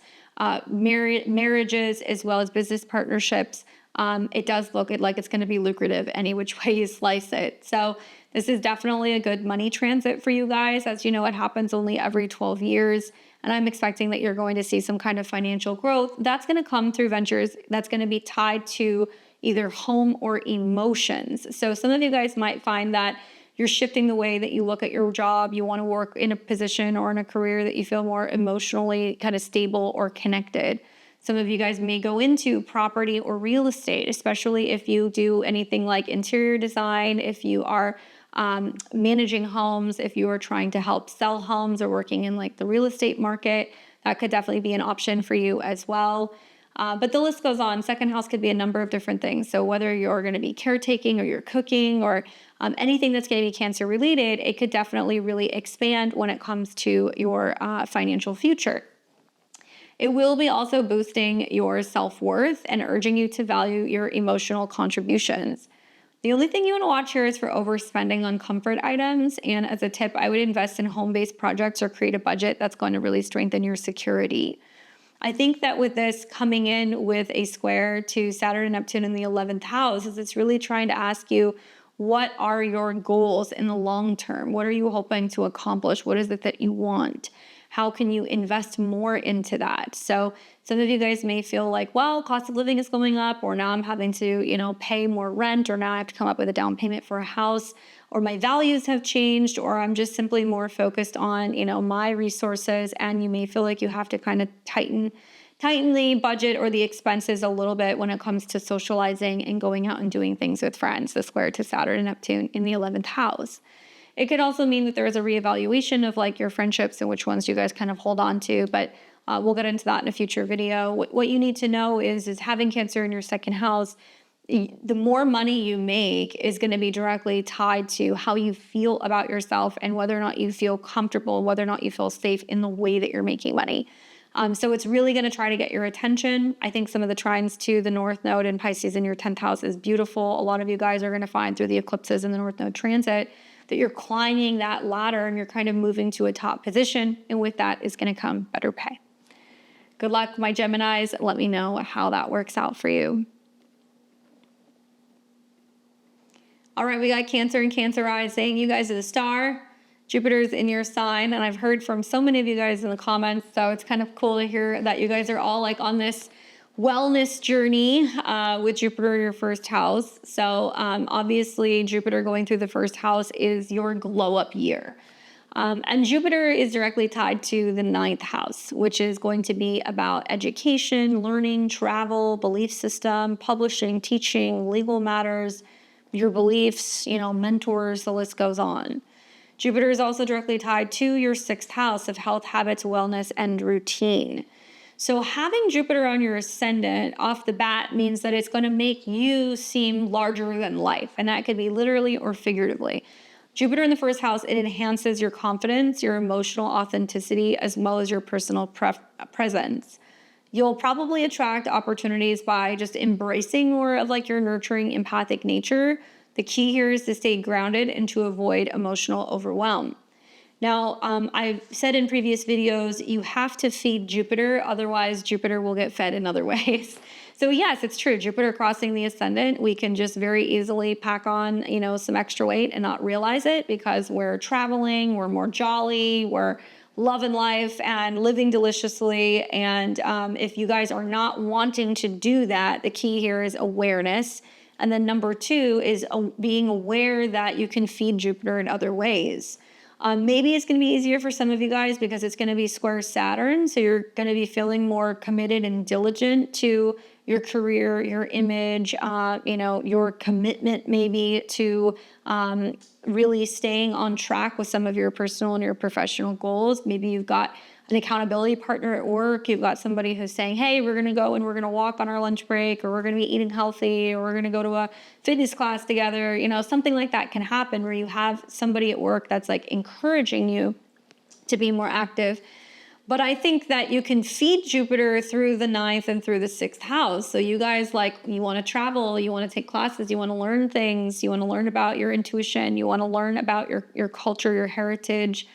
marriages, as well as business partnerships. It does look like it's going to be lucrative any which way you slice it. So this is definitely a good money transit for you guys. As you know, it happens only every 12 years. And I'm expecting that you're going to see some kind of financial growth. That's going to come through ventures that's going to be tied to either home or emotions. So some of you guys might find that you're shifting the way that you look at your job. You want to work in a position or in a career that you feel more emotionally kind of stable or connected. Some of you guys may go into property or real estate, especially if you do anything like interior design, if you are managing homes, if you are trying to help sell homes or working in like the real estate market, that could definitely be an option for you as well. But the list goes on. Second house could be a number of different things. So whether you're going to be caretaking or you're cooking or anything that's going to be Cancer related, it could definitely really expand when it comes to your financial future. It will be also boosting your self-worth and urging you to value your emotional contributions. The only thing you want to watch here is for overspending on comfort items. And as a tip, I would invest in home-based projects or create a budget that's going to really strengthen your security. I think that with this coming in with a square to Saturn and Neptune in the 11th house, is it's really trying to ask you, what are your goals in the long term? What are you hoping to accomplish? What is it that you want? How can you invest more into that? So some of you guys may feel like, well, cost of living is going up, or now I'm having to, pay more rent, or now I have to come up with a down payment for a house, or my values have changed, or I'm just simply more focused on, my resources. And you may feel like you have to kind of tighten the budget or the expenses a little bit when it comes to socializing and going out and doing things with friends, the square to Saturn and Neptune in the 11th house. It could also mean that there is a reevaluation of like your friendships and which ones you guys kind of hold on to, but we'll get into that in a future video. What you need to know is having Cancer in your second house, the more money you make is going to be directly tied to how you feel about yourself and whether or not you feel comfortable, whether or not you feel safe in the way that you're making money. So it's really going to try to get your attention. I think some of the trines to the North Node in Pisces in your 10th house is beautiful. A lot of you guys are going to find through the eclipses and the North Node transit that you're climbing that ladder and you're kind of moving to a top position. And with that is going to come better pay. Good luck, my Geminis. Let me know how that works out for you. All right, we got Cancer and Cancer rising. You guys are the star. Jupiter's in your sign, and I've heard from so many of you guys in the comments, so it's kind of cool to hear that you guys are all like on this wellness journey with Jupiter in your first house. So obviously Jupiter going through the first house is your glow up year. And Jupiter is directly tied to the ninth house, which is going to be about education, learning, travel, belief system, publishing, teaching, legal matters, your beliefs, mentors, the list goes on. Jupiter is also directly tied to your sixth house of health, habits, wellness, and routine. So having Jupiter on your ascendant off the bat means that it's going to make you seem larger than life. And that could be literally or figuratively. Jupiter in the first house, it enhances your confidence, your emotional authenticity, as well as your personal presence. You'll probably attract opportunities by just embracing more of like your nurturing, empathic nature. The key here is to stay grounded and to avoid emotional overwhelm. Now, I've said in previous videos, you have to feed Jupiter, otherwise Jupiter will get fed in other ways. So yes, it's true. Jupiter crossing the ascendant, we can just very easily pack on, some extra weight and not realize it because we're traveling, we're more jolly, we're loving life and living deliciously. And if you guys are not wanting to do that, the key here is awareness. And then number two is being aware that you can feed Jupiter in other ways. Maybe it's going to be easier for some of you guys because it's going to be square Saturn. So you're going to be feeling more committed and diligent to your career, your image, your commitment maybe to really staying on track with some of your personal and your professional goals. Maybe you've got an accountability partner at work. You've got somebody who's saying, hey, we're going to go and we're going to walk on our lunch break, or we're going to be eating healthy, or we're going to go to a fitness class together. Something like that can happen where you have somebody at work that's like encouraging you to be more active. But I think that you can feed Jupiter through the ninth and through the sixth house. So you guys you want to travel, you want to take classes, you want to learn things, you want to learn about your intuition, you want to learn about your culture, your heritage.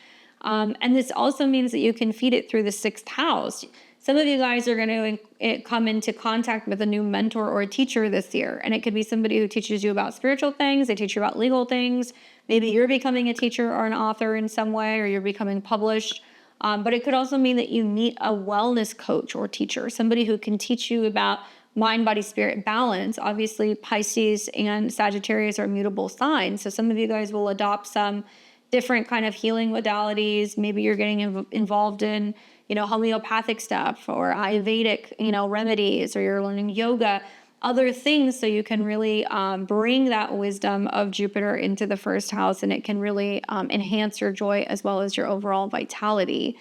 And this also means that you can feed it through the sixth house. Some of you guys are going to come into contact with a new mentor or a teacher this year. And it could be somebody who teaches you about spiritual things. They teach you about legal things. Maybe you're becoming a teacher or an author in some way, or you're becoming published. But it could also mean that you meet a wellness coach or teacher, somebody who can teach you about mind, body, spirit balance. Obviously, Pisces and Sagittarius are mutable signs. So some of you guys will adopt some different kind of healing modalities. Maybe you're getting involved in, homeopathic stuff or Ayurvedic, remedies, or you're learning yoga, other things, so you can really bring that wisdom of Jupiter into the first house, and it can really enhance your joy as well as your overall vitality.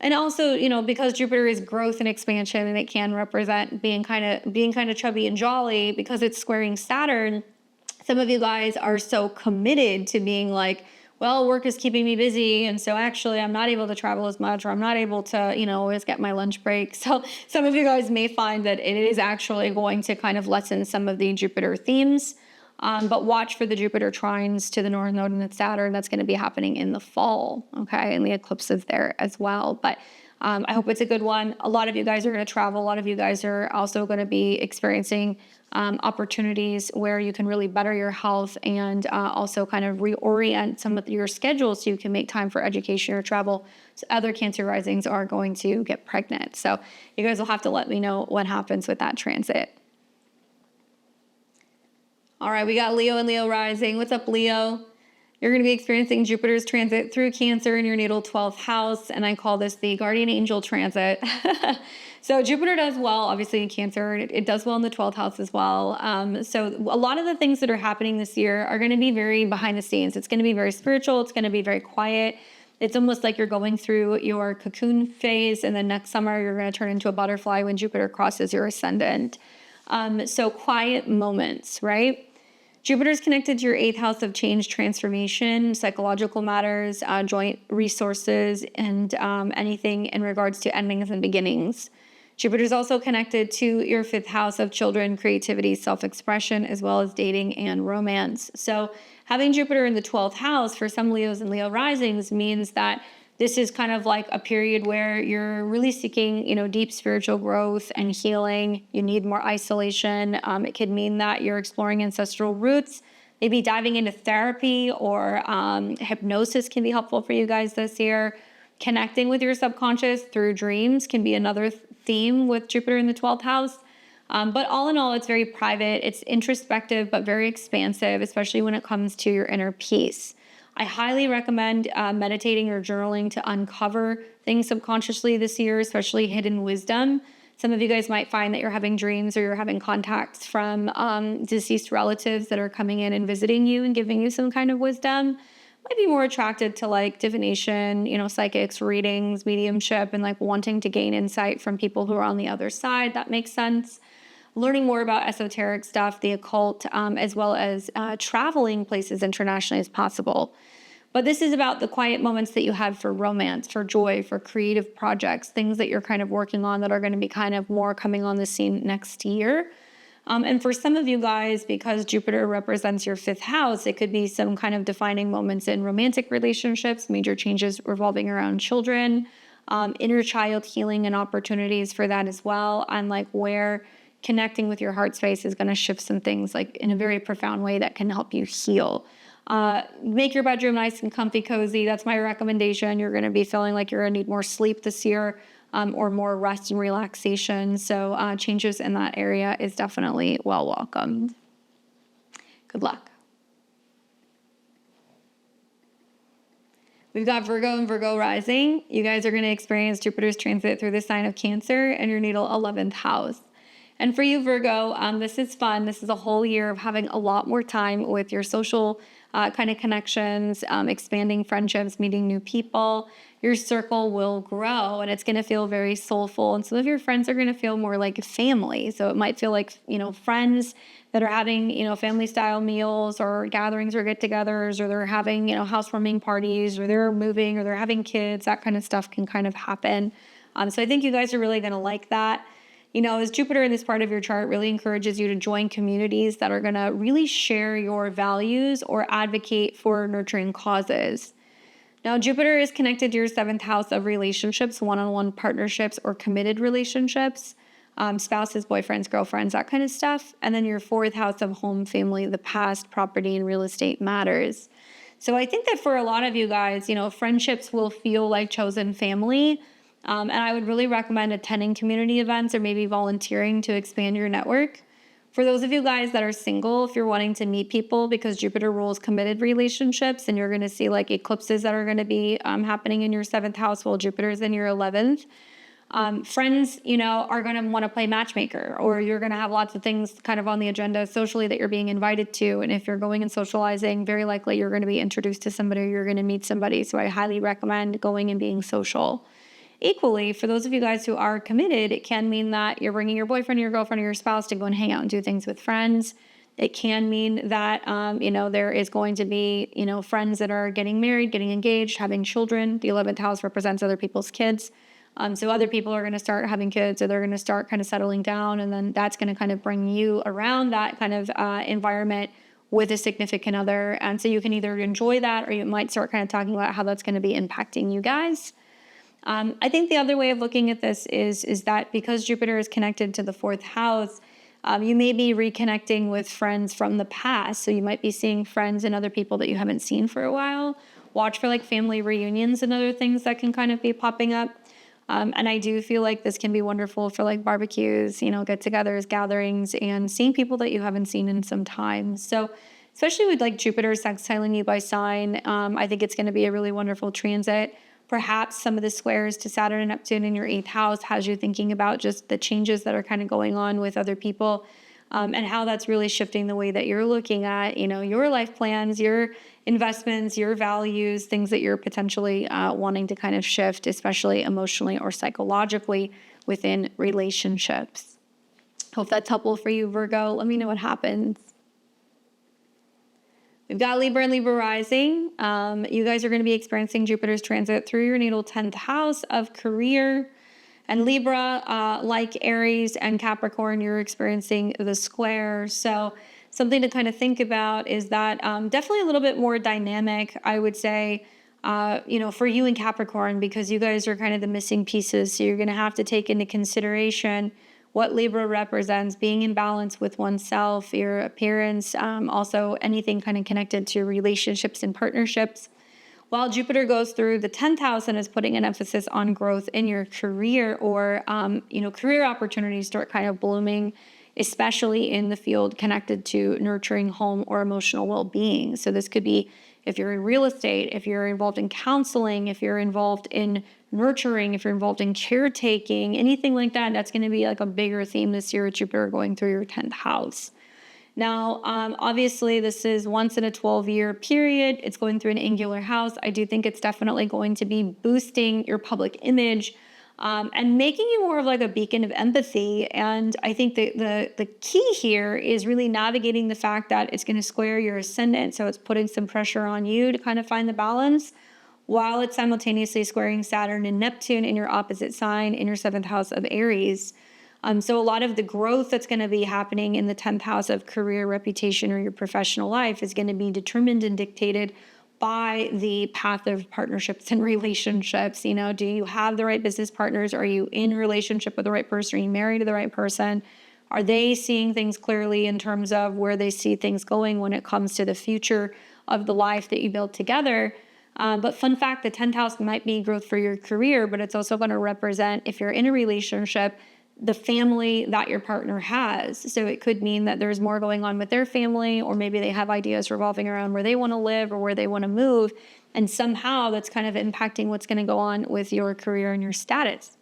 And also, because Jupiter is growth and expansion, and it can represent being kind of chubby and jolly because it's squaring Saturn. Some of you guys are so committed to being like, well, work is keeping me busy, and so actually I'm not able to travel as much, or I'm not able to, always get my lunch break. So some of you guys may find that it is actually going to kind of lessen some of the Jupiter themes, but watch for the Jupiter trines to the North Node and its Saturn. That's going to be happening in the fall, okay, and the eclipses there as well. But I hope it's a good one. A lot of you guys are going to travel. A lot of you guys are also going to be experiencing opportunities where you can really better your health and also kind of reorient some of your schedules so you can make time for education or travel. So other Cancer risings are going to get pregnant. So you guys will have to let me know what happens with that transit. All right, we got Leo and Leo rising. What's up, Leo? You're going to be experiencing Jupiter's transit through Cancer in your natal 12th house, and I call this the guardian angel transit. So Jupiter does well, obviously, in Cancer. It does well in the 12th house as well. So a lot of the things that are happening this year are going to be very behind the scenes. It's going to be very spiritual. It's going to be very quiet. It's almost like you're going through your cocoon phase, and then next summer you're going to turn into a butterfly when Jupiter crosses your ascendant. So quiet moments, right? Jupiter's connected to your 8th house of change, transformation, psychological matters, joint resources, and anything in regards to endings and beginnings. Jupiter's also connected to your 5th house of children, creativity, self-expression, as well as dating and romance. So having Jupiter in the 12th house for some Leos and Leo risings means that this is kind of like a period where you're really seeking, deep spiritual growth and healing. You need more isolation. It could mean that you're exploring ancestral roots, maybe diving into therapy, or hypnosis can be helpful for you guys this year. Connecting with your subconscious through dreams can be another theme with Jupiter in the 12th house. But all in all, it's very private. It's introspective, but very expansive, especially when it comes to your inner peace. I highly recommend meditating or journaling to uncover things subconsciously this year, especially hidden wisdom. Some of you guys might find that you're having dreams or you're having contacts from deceased relatives that are coming in and visiting you and giving you some kind of wisdom. Might be more attracted to like divination, psychics, readings, mediumship, and like wanting to gain insight from people who are on the other side. That makes sense. Learning more about esoteric stuff, the occult, as well as traveling places internationally as possible. But this is about the quiet moments that you have for romance, for joy, for creative projects, things that you're kind of working on that are going to be kind of more coming on the scene next year. And for some of you guys, because Jupiter represents your 5th house, it could be some kind of defining moments in romantic relationships, major changes revolving around children, inner child healing and opportunities for that as well, and like where connecting with your heart space is going to shift some things like in a very profound way that can help you heal. Make your bedroom nice and comfy, cozy. That's my recommendation. You're going to be feeling like you're going to need more sleep this year, or more rest and relaxation. So changes in that area is definitely well welcomed. Good luck. We've got Virgo and Virgo rising. You guys are going to experience Jupiter's transit through the sign of Cancer and your natal 11th house. And for you, Virgo, this is fun. This is a whole year of having a lot more time with your social kind of connections, expanding friendships, meeting new people. Your circle will grow and it's going to feel very soulful. And some of your friends are going to feel more like family. So it might feel like, friends that are having, family style meals or gatherings or get-togethers, or they're having, housewarming parties, or they're moving, or they're having kids. That kind of stuff can kind of happen. So I think you guys are really going to like that. As Jupiter in this part of your chart really encourages you to join communities that are going to really share your values or advocate for nurturing causes. Now, Jupiter is connected to your 7th house of relationships, one-on-one partnerships, or committed relationships, spouses, boyfriends, girlfriends, that kind of stuff. And then your 4th house of home, family, the past, property, and real estate matters. So I think that for a lot of you guys, friendships will feel like chosen family. And I would really recommend attending community events or maybe volunteering to expand your network. For those of you guys that are single, if you're wanting to meet people, because Jupiter rules committed relationships, and you're going to see like eclipses that are going to be happening in your 7th house while Jupiter's in your 11th. Friends, are going to want to play matchmaker, or you're going to have lots of things kind of on the agenda socially that you're being invited to. And if you're going and socializing, very likely you're going to be introduced to somebody, or you're going to meet somebody. So I highly recommend going and being social. Equally, for those of you guys who are committed, it can mean that you're bringing your boyfriend or your girlfriend or your spouse to go and hang out and do things with friends. It can mean that, there is going to be, friends that are getting married, getting engaged, having children. The 11th house represents other people's kids. So other people are going to start having kids, or they're going to start kind of settling down. And then that's going to kind of bring you around that kind of environment with a significant other. And so you can either enjoy that, or you might start kind of talking about how that's going to be impacting you guys. I think the other way of looking at this is that because Jupiter is connected to the 4th house, you may be reconnecting with friends from the past. So you might be seeing friends and other people that you haven't seen for a while. Watch for like family reunions and other things that can kind of be popping up. And I do feel like this can be wonderful for like barbecues, get-togethers, gatherings, and seeing people that you haven't seen in some time. So especially with like Jupiter sextiling you by sign, I think it's going to be a really wonderful transit. Perhaps some of the squares to Saturn and Neptune in your 8th house has you thinking about just the changes that are kind of going on with other people, and how that's really shifting the way that you're looking at, your life plans, your investments, your values, things that you're potentially wanting to kind of shift, especially emotionally or psychologically within relationships. Hope that's helpful for you, Virgo. Let me know what happens. We've got Libra and Libra rising. You guys are going to be experiencing Jupiter's transit through your natal 10th house of career. And Libra, like Aries and Capricorn, you're experiencing the square. So something to kind of think about is that definitely a little bit more dynamic, I would say, for you and Capricorn, because you guys are kind of the missing pieces. So you're going to have to take into consideration what Libra represents, being in balance with oneself, your appearance, also anything kind of connected to relationships and partnerships. While Jupiter goes through the 10th house and is putting an emphasis on growth in your career, or career opportunities start kind of blooming, especially in the field connected to nurturing home or emotional well-being. So this could be if you're in real estate, if you're involved in counseling, if you're involved in nurturing, if you're involved in caretaking, anything like that. That's going to be like a bigger theme this year with Jupiter going through your 10th house. Now, obviously, this is once in a 12-year period. It's going through an angular house. I do think it's definitely going to be boosting your public image and making you more of like a beacon of empathy. And I think the key here is really navigating the fact that it's going to square your ascendant. So it's putting some pressure on you to kind of find the balance, while it's simultaneously squaring Saturn and Neptune in your opposite sign in your 7th house of Aries. So a lot of the growth that's going to be happening in the 10th house of career, reputation, or your professional life is going to be determined and dictated by the path of partnerships and relationships. Do you have the right business partners? Are you in a relationship with the right person? Are you married to the right person? Are they seeing things clearly in terms of where they see things going when it comes to the future of the life that you build together? But fun fact, the 10th house might be growth for your career, but it's also going to represent, if you're in a relationship, the family that your partner has. So it could mean that there's more going on with their family, or maybe they have ideas revolving around where they want to live or where they want to move. And somehow that's kind of impacting what's going to go on with your career and your status.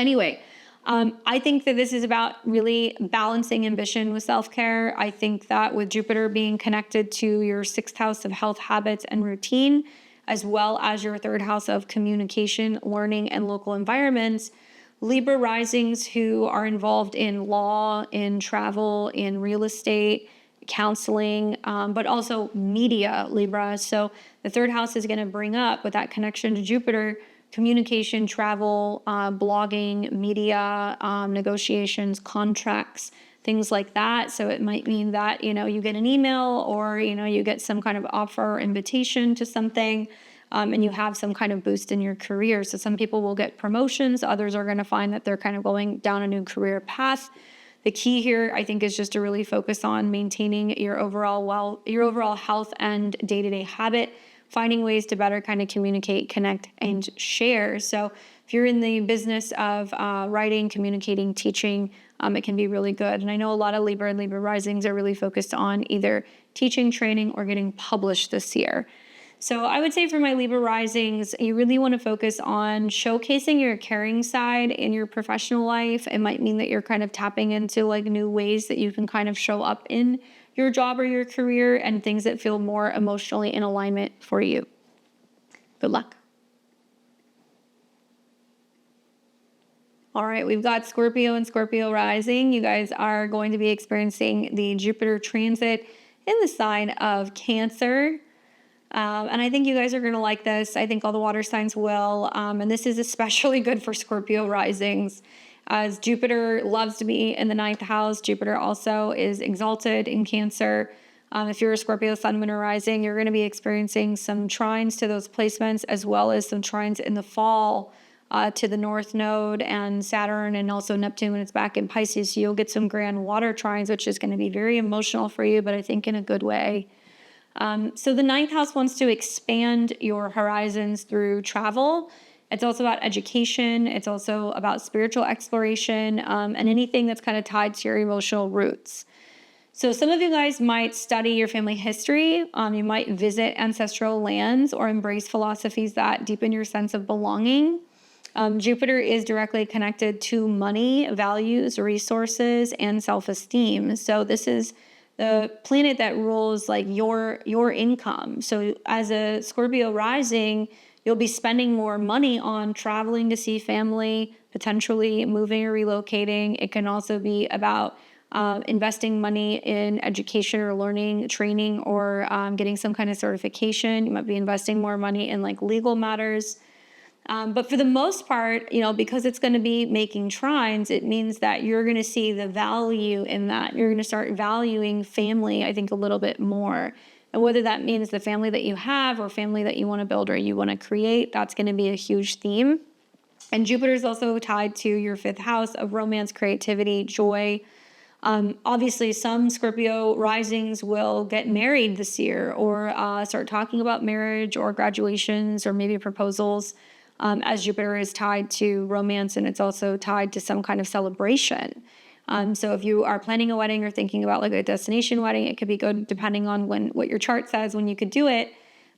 Anyway, I think that this is about really balancing ambition with self-care. I think that with Jupiter being connected to your 6th house of health, habits, and routine, as well as your 3rd house of communication, learning, and local environments, Libra risings who are involved in law, in travel, in real estate, counseling, but also media, Libra. So the 3rd house is going to bring up, with that connection to Jupiter, communication, travel, blogging, media, negotiations, contracts, things like that. So it might mean that, you get an email, or, you get some kind of offer or invitation to something. And you have some kind of boost in your career. So some people will get promotions. Others are going to find that they're kind of going down a new career path. The key here, I think, is just to really focus on maintaining your overall health and day-to-day habit, finding ways to better kind of communicate, connect, and share. So if you're in the business of writing, communicating, teaching, it can be really good. And I know a lot of Libra and Libra risings are really focused on either teaching, training, or getting published this year. So I would say for my Libra risings, you really want to focus on showcasing your caring side in your professional life. It might mean that you're kind of tapping into like new ways that you can kind of show up in your job or your career, and things that feel more emotionally in alignment for you. Good luck. All right, we've got Scorpio and Scorpio rising. You guys are going to be experiencing the Jupiter transit in the sign of Cancer. And I think you guys are going to like this. I think all the water signs will. And this is especially good for Scorpio risings, as Jupiter loves to be in the 9th house. Jupiter also is exalted in Cancer. If you're a Scorpio sun, moon, or rising, you're going to be experiencing some trines to those placements, as well as some trines in the fall to the North Node and Saturn, and also Neptune when it's back in Pisces. So you'll get some grand water trines, which is going to be very emotional for you, but I think in a good way. So the 9th house wants to expand your horizons through travel. It's also about education. It's also about spiritual exploration, and anything that's kind of tied to your emotional roots. So some of you guys might study your family history. You might visit ancestral lands or embrace philosophies that deepen your sense of belonging. Jupiter is directly connected to money, values, resources, and self-esteem. So this is the planet that rules like your income. So as a Scorpio rising, you'll be spending more money on traveling to see family, potentially moving or relocating. It can also be about investing money in education or learning, training, or getting some kind of certification. You might be investing more money in like legal matters. But for the most part, because it's going to be making trines, it means that you're going to see the value in that. You're going to start valuing family, I think, a little bit more. And whether that means the family that you have or family that you want to build or you want to create, that's going to be a huge theme. And Jupiter is also tied to your 5th house of romance, creativity, joy. Obviously, some Scorpio risings will get married this year or start talking about marriage or graduations or maybe proposals, as Jupiter is tied to romance and it's also tied to some kind of celebration. So if you are planning a wedding or thinking about like a destination wedding, it could be good depending on what your chart says when you could do it.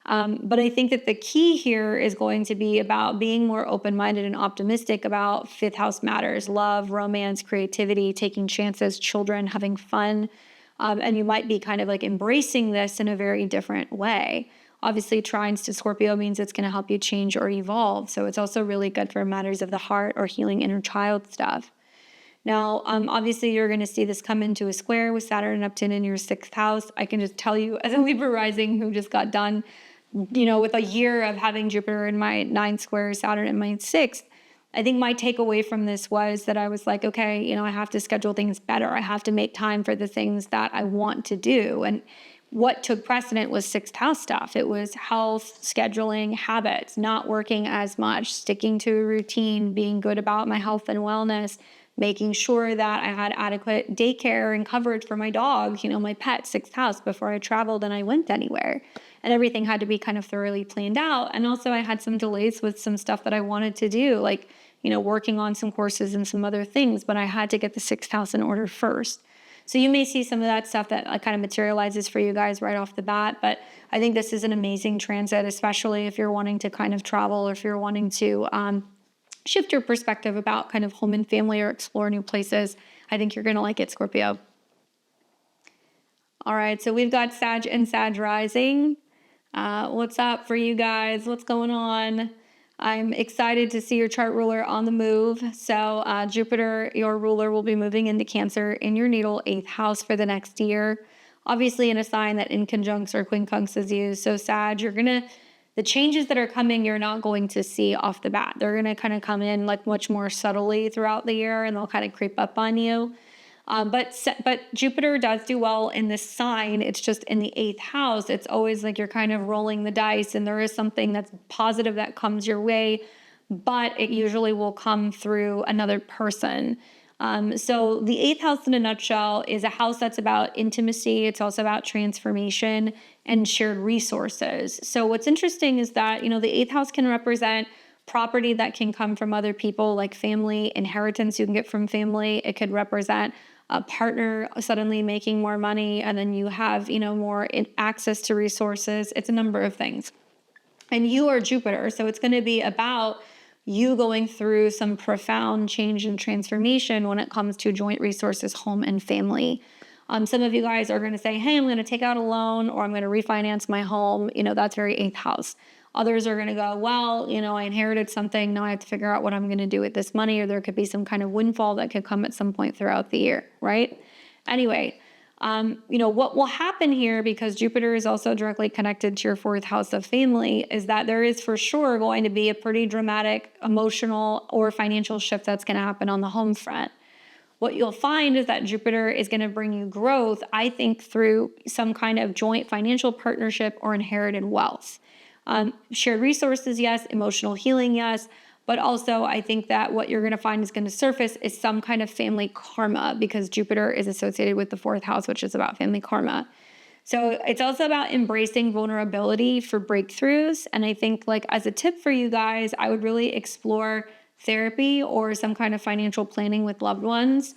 But I think that the key here is going to be about being more open-minded and optimistic about fifth house matters: love, romance, creativity, taking chances, children, having fun. And you might be kind of like embracing this in a very different way. Obviously, trines to Scorpio means it's going to help you change or evolve. So it's also really good for matters of the heart or healing inner child stuff. Now, obviously, you're going to see this come into a square with Saturn and Neptune in your sixth house. I can just tell you, as a Libra rising who just got done, with a year of having Jupiter in my ninth square, Saturn in my sixth, I think my takeaway from this was that I was like, okay, I have to schedule things better. I have to make time for the things that I want to do. And what took precedent was sixth house stuff. It was health, scheduling, habits, not working as much, sticking to a routine, being good about my health and wellness, making sure that I had adequate daycare and coverage for my dog, my pet, sixth house, before I traveled and I went anywhere. And everything had to be kind of thoroughly planned out. And also I had some delays with some stuff that I wanted to do, like, working on some courses and some other things, but I had to get the sixth house in order first. So you may see some of that stuff that kind of materializes for you guys right off the bat. But I think this is an amazing transit, especially if you're wanting to kind of travel or if you're wanting to shift your perspective about kind of home and family or explore new places. I think you're going to like it, Scorpio. All right, so we've got Sag and Sag rising. What's up for you guys? What's going on? I'm excited to see your chart ruler on the move. So Jupiter, your ruler, will be moving into Cancer in your natal 8th house for the next year. Obviously in a sign that inconjuncts or quincunxes you. So Sag, the changes that are coming, you're not going to see off the bat. They're going to kind of come in like much more subtly throughout the year and they'll kind of creep up on you. But Jupiter does do well in this sign. It's just in the 8th house. It's always like you're kind of rolling the dice and there is something that's positive that comes your way, but it usually will come through another person. So the 8th house in a nutshell is a house that's about intimacy. It's also about transformation and shared resources. So what's interesting is that, the 8th house can represent property that can come from other people, like family, inheritance you can get from family. It could represent a partner suddenly making more money, and then you have, more access to resources. It's a number of things. And you are Jupiter, so it's going to be about you going through some profound change and transformation when it comes to joint resources, home and family. Some of you guys are going to say, hey, I'm going to take out a loan or I'm going to refinance my home. That's very 8th house. Others are going to go, well, I inherited something. Now I have to figure out what I'm going to do with this money, or there could be some kind of windfall that could come at some point throughout the year, right? Anyway, what will happen here, because Jupiter is also directly connected to your 4th house of family, is that there is for sure going to be a pretty dramatic emotional or financial shift that's going to happen on the home front. What you'll find is that Jupiter is going to bring you growth, I think, through some kind of joint financial partnership or inherited wealth. Shared resources, yes. Emotional healing, yes. But also I think that what you're going to find is going to surface is some kind of family karma, because Jupiter is associated with the 4th house, which is about family karma. So it's also about embracing vulnerability for breakthroughs. And I think, like, as a tip for you guys, I would really explore therapy or some kind of financial planning with loved ones.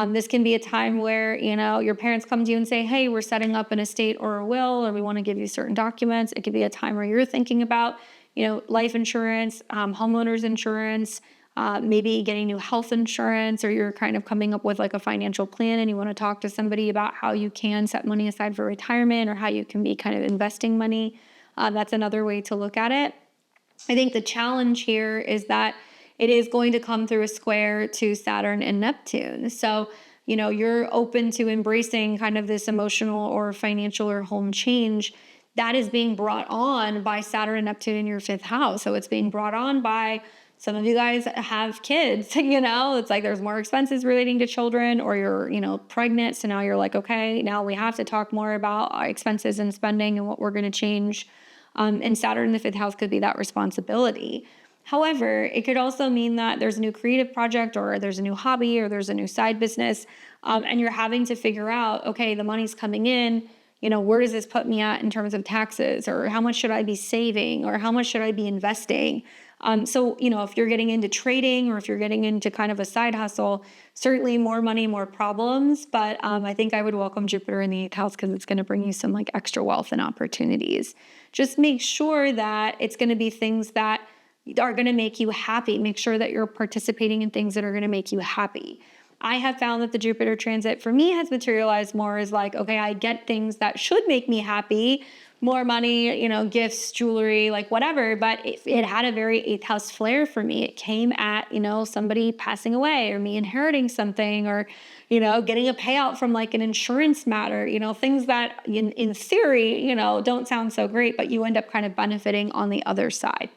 This can be a time where, your parents come to you and say, hey, we're setting up an estate or a will, or we want to give you certain documents. It could be a time where you're thinking about, life insurance, homeowners insurance, maybe getting new health insurance, or you're kind of coming up with like a financial plan and you want to talk to somebody about how you can set money aside for retirement or how you can be kind of investing money. That's another way to look at it. I think the challenge here is that it is going to come through a square to Saturn and Neptune. So, you're open to embracing kind of this emotional or financial or home change that is being brought on by Saturn and Neptune in your 5th house. So it's being brought on by some of you guys have kids, it's like there's more expenses relating to children, or you're, pregnant. So now you're like, okay, now we have to talk more about our expenses and spending and what we're going to change. And Saturn in the 5th house could be that responsibility. However, it could also mean that there's a new creative project or there's a new hobby or there's a new side business, and you're having to figure out, okay, the money's coming in, where does this put me at in terms of taxes, or how much should I be saving, or how much should I be investing? So, if you're getting into trading or if you're getting into kind of a side hustle, certainly more money, more problems. But I think I would welcome Jupiter in the 8th house because it's going to bring you some like extra wealth and opportunities. Just make sure that it's going to be things that are going to make you happy. Make sure that you're participating in things that are going to make you happy. I have found that the Jupiter transit for me has materialized more as like, okay, I get things that should make me happy, more money, gifts, jewelry, like whatever. But it had a very 8th house flair for me. It came at, somebody passing away or me inheriting something or, getting a payout from like an insurance matter, things that in theory, don't sound so great, but you end up kind of benefiting on the other side.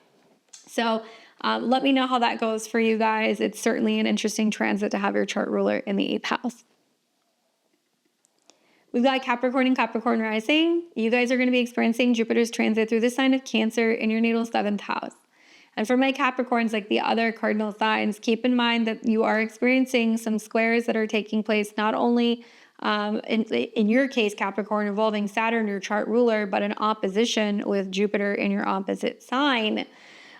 So let me know how that goes for you guys. It's certainly an interesting transit to have your chart ruler in the 8th house. We've got Capricorn and Capricorn rising. You guys are going to be experiencing Jupiter's transit through the sign of Cancer in your natal 7th house. And for my Capricorns, like the other cardinal signs, keep in mind that you are experiencing some squares that are taking place not only in your case, Capricorn, involving Saturn, your chart ruler, but in opposition with Jupiter in your opposite sign.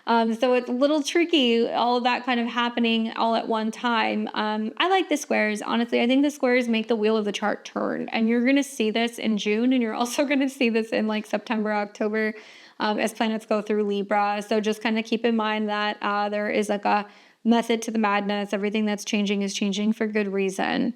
So it's a little tricky, all of that kind of happening all at one time. I like the squares. Honestly, I think the squares make the wheel of the chart turn. And you're going to see this in June, and you're also going to see this in like September, October, as planets go through Libra. So just kind of keep in mind that there is like a method to the madness. Everything that's changing is changing for good reason.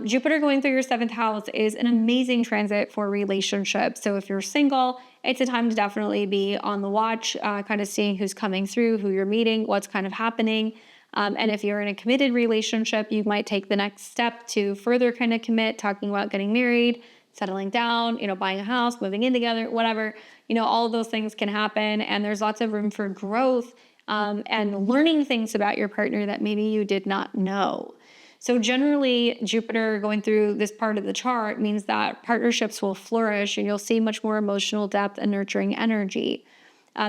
Jupiter going through your 7th house is an amazing transit for relationships. So if you're single, it's a time to definitely be on the watch, kind of seeing who's coming through, who you're meeting, what's kind of happening. And if you're in a committed relationship, you might take the next step to further kind of commit, talking about getting married, settling down, buying a house, moving in together, whatever. All of those things can happen. And there's lots of room for growth and learning things about your partner that maybe you did not know. So generally, Jupiter going through this part of the chart means that partnerships will flourish and you'll see much more emotional depth and nurturing energy.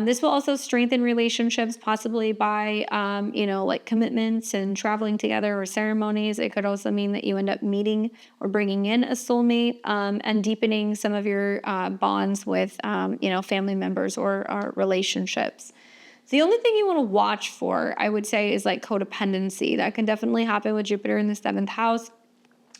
This will also strengthen relationships, possibly by, like commitments and traveling together or ceremonies. It could also mean that you end up meeting or bringing in a soulmate and deepening some of your bonds with, family members or relationships. The only thing you want to watch for, I would say, is like codependency. That can definitely happen with Jupiter in the 7th house.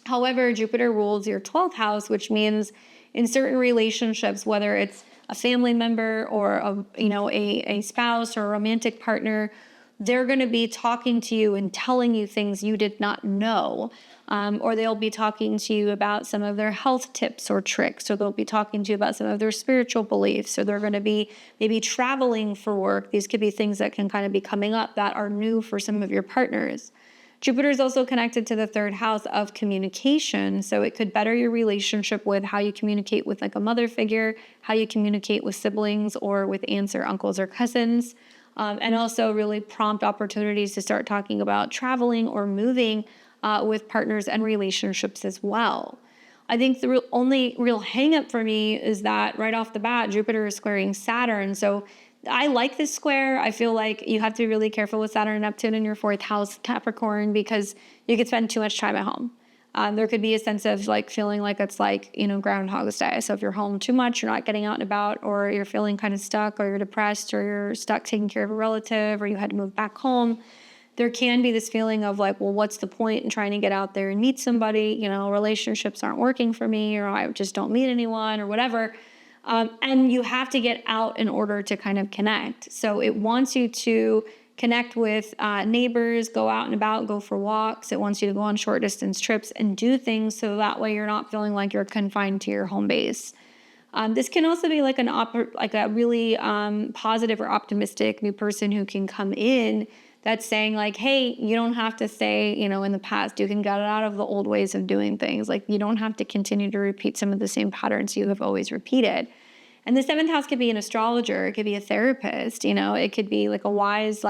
However, Jupiter rules your 12th house, which means in certain relationships, whether it's a family member or a spouse or a romantic partner, they're going to be talking to you and telling you things you did not know. Or they'll be talking to you about some of their health tips or tricks, or they'll be talking to you about some of their spiritual beliefs, or they're going to be maybe traveling for work. These could be things that can kind of be coming up that are new for some of your partners. Jupiter is also connected to the 3rd house of communication, so it could better your relationship with how you communicate with like a mother figure, how you communicate with siblings or with aunts or uncles or cousins, and also really prompt opportunities to start talking about traveling or moving with partners and relationships as well. I think the only real hang up for me is that right off the bat, Jupiter is squaring Saturn. So I like this square. I feel like you have to be really careful with Saturn and Neptune in your 4th house, Capricorn, because you could spend too much time at home. There could be a sense of like feeling like it's like, Groundhog's Day. So if you're home too much, you're not getting out and about, or you're feeling kind of stuck, or you're depressed, or you're stuck taking care of a relative, or you had to move back home, there can be this feeling of like, well, what's the point in trying to get out there and meet somebody? Relationships aren't working for me, or I just don't meet anyone, or whatever. And you have to get out in order to kind of connect. So it wants you to connect with neighbors, go out and about, go for walks. It wants you to go on short distance trips and do things so that way you're not feeling like you're confined to your home base. This can also be like a really positive or optimistic new person who can come in that's saying like, hey, you don't have to stay, in the past. You can get out of the old ways of doing things. Like you don't have to continue to repeat some of the same patterns you have always repeated. And the 7th house could be an astrologer. It could be a therapist. It could be like a wise,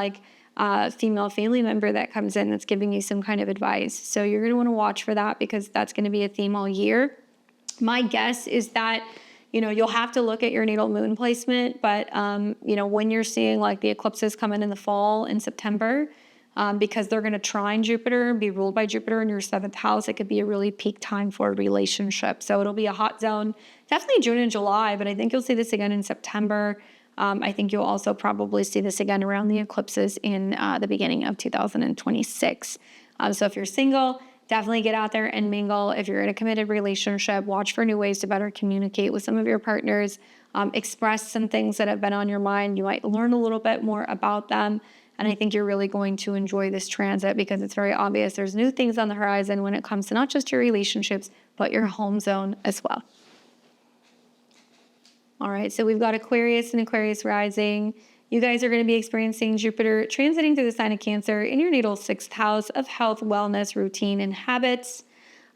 female family member that comes in that's giving you some kind of advice. So you're going to want to watch for that because that's going to be a theme all year. My guess is that, you'll have to look at your natal moon placement, but, when you're seeing like the eclipses come in the fall in September, because they're going to trine Jupiter, be ruled by Jupiter in your 7th house, it could be a really peak time for a relationship. So it'll be a hot zone, definitely June and July, but I think you'll see this again in September. I think you'll also probably see this again around the eclipses in the beginning of 2026. So if you're single, definitely get out there and mingle. If you're in a committed relationship, watch for new ways to better communicate with some of your partners. Express some things that have been on your mind. You might learn a little bit more about them. And I think you're really going to enjoy this transit because it's very obvious there's new things on the horizon when it comes to not just your relationships, but your home zone as well. All right, so we've got Aquarius and Aquarius rising. You guys are going to be experiencing Jupiter transiting through the sign of Cancer in your natal 6th house of health, wellness, routine, and habits.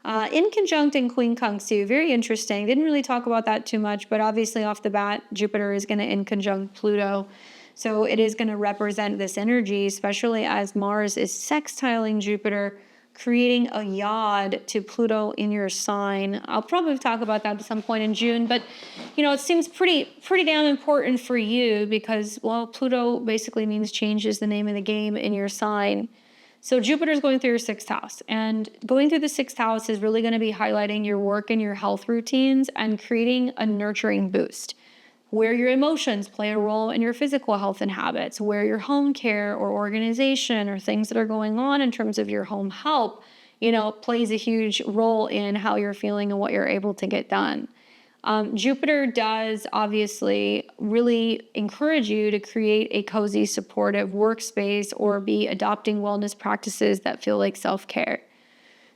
In conjunct in Queen Constitute, very interesting. Didn't really talk about that too much, but obviously off the bat, Jupiter is going to in conjunct Pluto. So it is going to represent this energy, especially as Mars is sextiling Jupiter, creating a yod to Pluto in your sign. I'll probably talk about that at some point in June, but it seems pretty damn important for you because, well, Pluto basically means change is the name of the game in your sign. So Jupiter is going through your 6th house, and going through the 6th house is really going to be highlighting your work and your health routines and creating a nurturing boost, where your emotions play a role in your physical health and habits, where your home care or organization or things that are going on in terms of your home help, plays a huge role in how you're feeling and what you're able to get done. Jupiter does obviously really encourage you to create a cozy, supportive workspace or be adopting wellness practices that feel like self-care.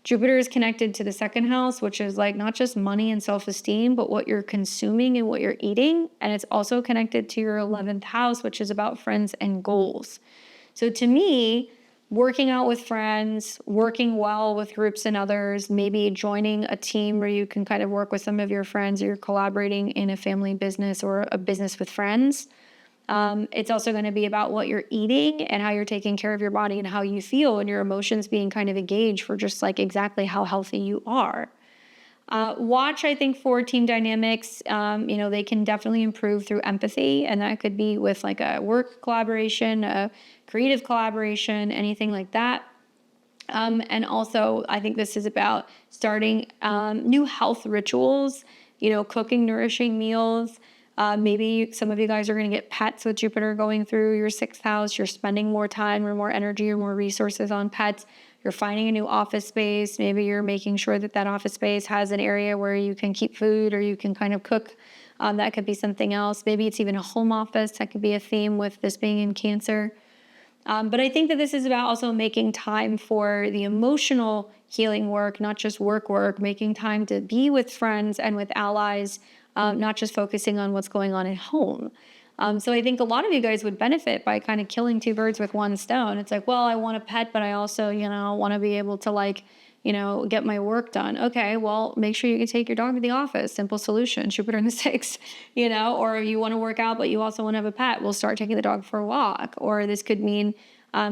Jupiter is connected to the 2nd house, which is like not just money and self-esteem, but what you're consuming and what you're eating. And it's also connected to your 11th house, which is about friends and goals. So to me, working out with friends, working well with groups and others, maybe joining a team where you can kind of work with some of your friends, or you're collaborating in a family business or a business with friends. It's also going to be about what you're eating and how you're taking care of your body and how you feel, and your emotions being kind of a gauge for just like exactly how healthy you are. Watch, I think, for team dynamics. They can definitely improve through empathy, and that could be with like a work collaboration, a creative collaboration, anything like that. And also, I think this is about starting new health rituals, cooking nourishing meals. Maybe some of you guys are going to get pets with Jupiter going through your 6th house. You're spending more time or more energy or more resources on pets. You're finding a new office space. Maybe you're making sure that office space has an area where you can keep food or you can kind of cook. That could be something else. Maybe it's even a home office. That could be a theme with this being in Cancer. But I think that this is about also making time for the emotional healing work, not just work, making time to be with friends and with allies, not just focusing on what's going on at home. So I think a lot of you guys would benefit by kind of killing 2 birds with 1 stone. It's like, well, I want a pet, but I also, want to be able to get my work done. Okay, well, make sure you can take your dog to the office. Simple solution, Jupiter in the 6th, or you want to work out, but you also want to have a pet. We'll start taking the dog for a walk. Or this could mean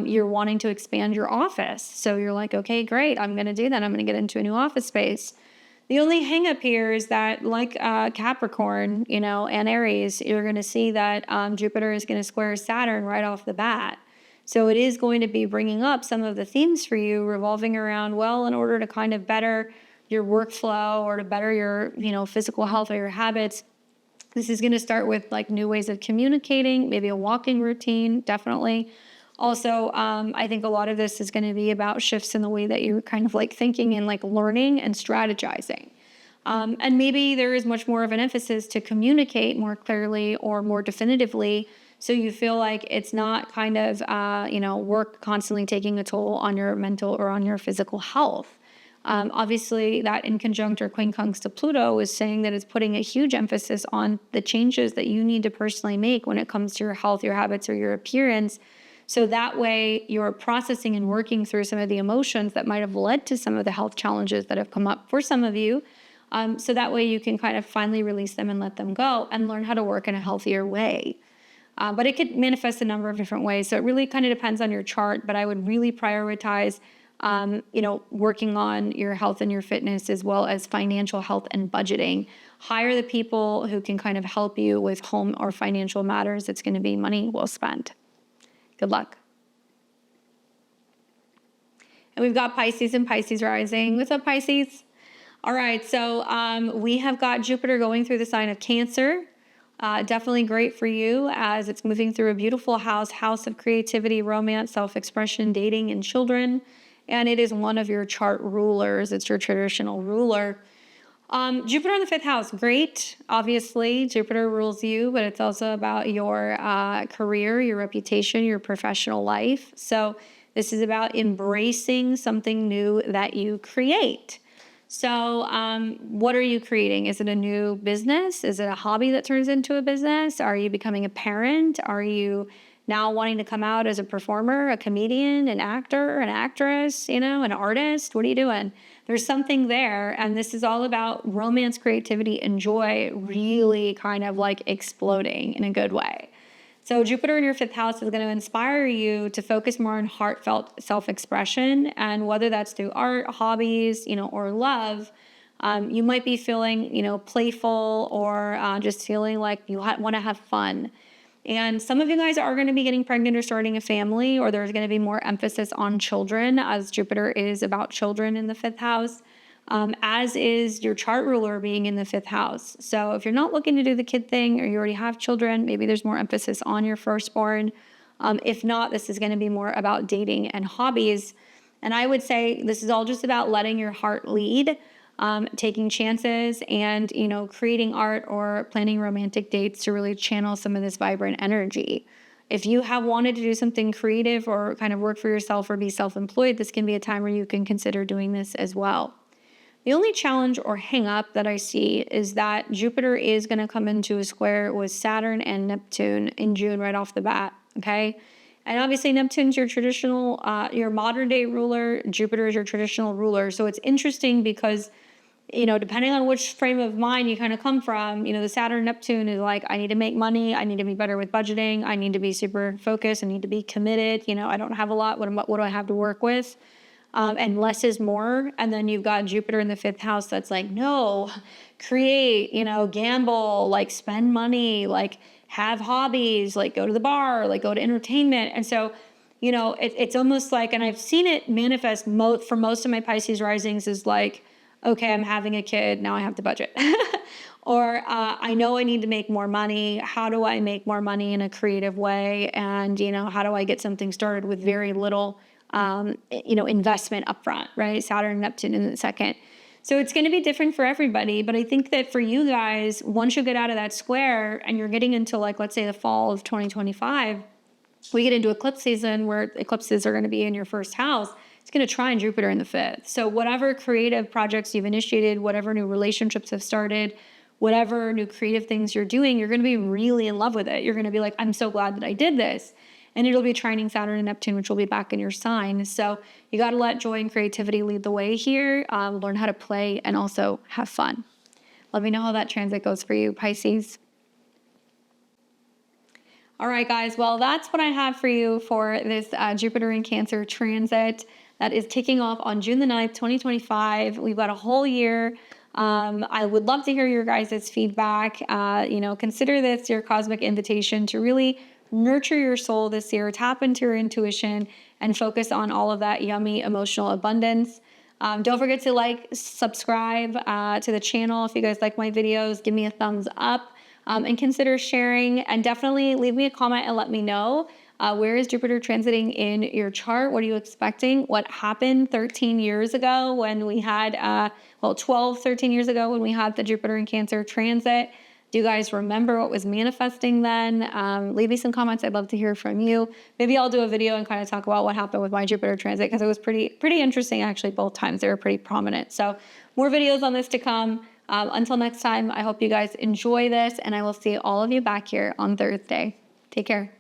you're wanting to expand your office. So you're like, okay, great, I'm going to do that. I'm going to get into a new office space. The only hang up here is that like Capricorn, and Aries, you're going to see that Jupiter is going to square Saturn right off the bat. So it is going to be bringing up some of the themes for you revolving around, well, in order to kind of better your workflow or to better your, physical health or your habits, this is going to start with like new ways of communicating, maybe a walking routine, definitely. Also, I think a lot of this is going to be about shifts in the way that you're kind of like thinking and like learning and strategizing. And maybe there is much more of an emphasis to communicate more clearly or more definitively, so you feel like it's not kind of, work constantly taking a toll on your mental or on your physical health. Obviously, that in conjunct or quincunx to Pluto is saying that it's putting a huge emphasis on the changes that you need to personally make when it comes to your health, your habits, or your appearance. So that way you're processing and working through some of the emotions that might have led to some of the health challenges that have come up for some of you. So that way you can kind of finally release them and let them go and learn how to work in a healthier way. But it could manifest a number of different ways. So it really kind of depends on your chart, but I would really prioritize working on your health and your fitness, as well as financial health and budgeting. Hire the people who can kind of help you with home or financial matters. It's going to be money well spent. Good luck. And we've got Pisces and Pisces rising. What's up, Pisces? All right, so we have got Jupiter going through the sign of Cancer. Definitely great for you as it's moving through a beautiful house of creativity, romance, self-expression, dating, and children. And it is one of your chart rulers. It's your traditional ruler. Jupiter in the 5th house, great. Obviously, Jupiter rules you, but it's also about your career, your reputation, your professional life. So this is about embracing something new that you create. So what are you creating? Is it a new business? Is it a hobby that turns into a business? Are you becoming a parent? Are you now wanting to come out as a performer, a comedian, an actor, an actress, an artist? What are you doing? There's something there. And this is all about romance, creativity, and joy really kind of like exploding in a good way. So Jupiter in your 5th house is going to inspire you to focus more on heartfelt self-expression, and whether that's through art, hobbies, or love, you might be feeling, playful or just feeling like you want to have fun. And some of you guys are going to be getting pregnant or starting a family, or there's going to be more emphasis on children, as Jupiter is about children in the 5th house. As is your chart ruler being in the 5th house. So if you're not looking to do the kid thing, or you already have children, maybe there's more emphasis on your firstborn. If not, this is going to be more about dating and hobbies. And I would say this is all just about letting your heart lead, taking chances, and creating art or planning romantic dates to really channel some of this vibrant energy. If you have wanted to do something creative or kind of work for yourself or be self-employed, this can be a time where you can consider doing this as well. The only challenge or hang up that I see is that Jupiter is going to come into a square with Saturn and Neptune in June right off the bat, okay? And obviously Neptune's your traditional, your modern day ruler. Jupiter is your traditional ruler. So it's interesting because, depending on which frame of mind you kind of come from, the Saturn Neptune is like, I need to make money. I need to be better with budgeting. I need to be super focused. I need to be committed. I don't have a lot. What do I have to work with? And less is more. And then you've got Jupiter in the 5th house that's like, no, create, gamble, like spend money, like have hobbies, like go to the bar, like go to entertainment. And so, it's almost like, and I've seen it manifest for most of my Pisces risings is like, okay, I'm having a kid, now I have to budget. Or I know I need to make more money. How do I make more money in a creative way? And, how do I get something started with very little investment upfront, right? Saturn and Neptune in the 2nd. So it's going to be different for everybody. But I think that for you guys, once you get out of that square and you're getting into let's say the fall of 2025, we get into eclipse season where eclipses are going to be in your 1st house. It's going to trine Jupiter in the 5th. So whatever creative projects you've initiated, whatever new relationships have started, whatever new creative things you're doing, you're going to be really in love with it. You're going to be like, I'm so glad that I did this. And it'll be trining Saturn and Neptune, which will be back in your sign. So you got to let joy and creativity lead the way here. Learn how to play and also have fun. Let me know how that transit goes for you, Pisces. All right, guys. Well, that's what I have for you for this Jupiter in Cancer transit that is kicking off on June the 9th, 2025. We've got a whole year. I would love to hear your guys' feedback. Consider this your cosmic invitation to really nurture your soul this year, tap into your intuition, and focus on all of that yummy emotional abundance. Don't forget to subscribe to the channel. If you guys like my videos, give me a thumbs up and consider sharing. And definitely leave me a comment and let me know where is Jupiter transiting in your chart? What are you expecting? What happened 13 years ago when we had, 13 years ago when we had the Jupiter in Cancer transit? Do you guys remember what was manifesting then? Leave me some comments. I'd love to hear from you. Maybe I'll do a video and kind of talk about what happened with my Jupiter transit because it was pretty interesting actually both times. They were pretty prominent. So more videos on this to come. Until next time, I hope you guys enjoy this and I will see all of you back here on Thursday. Take care.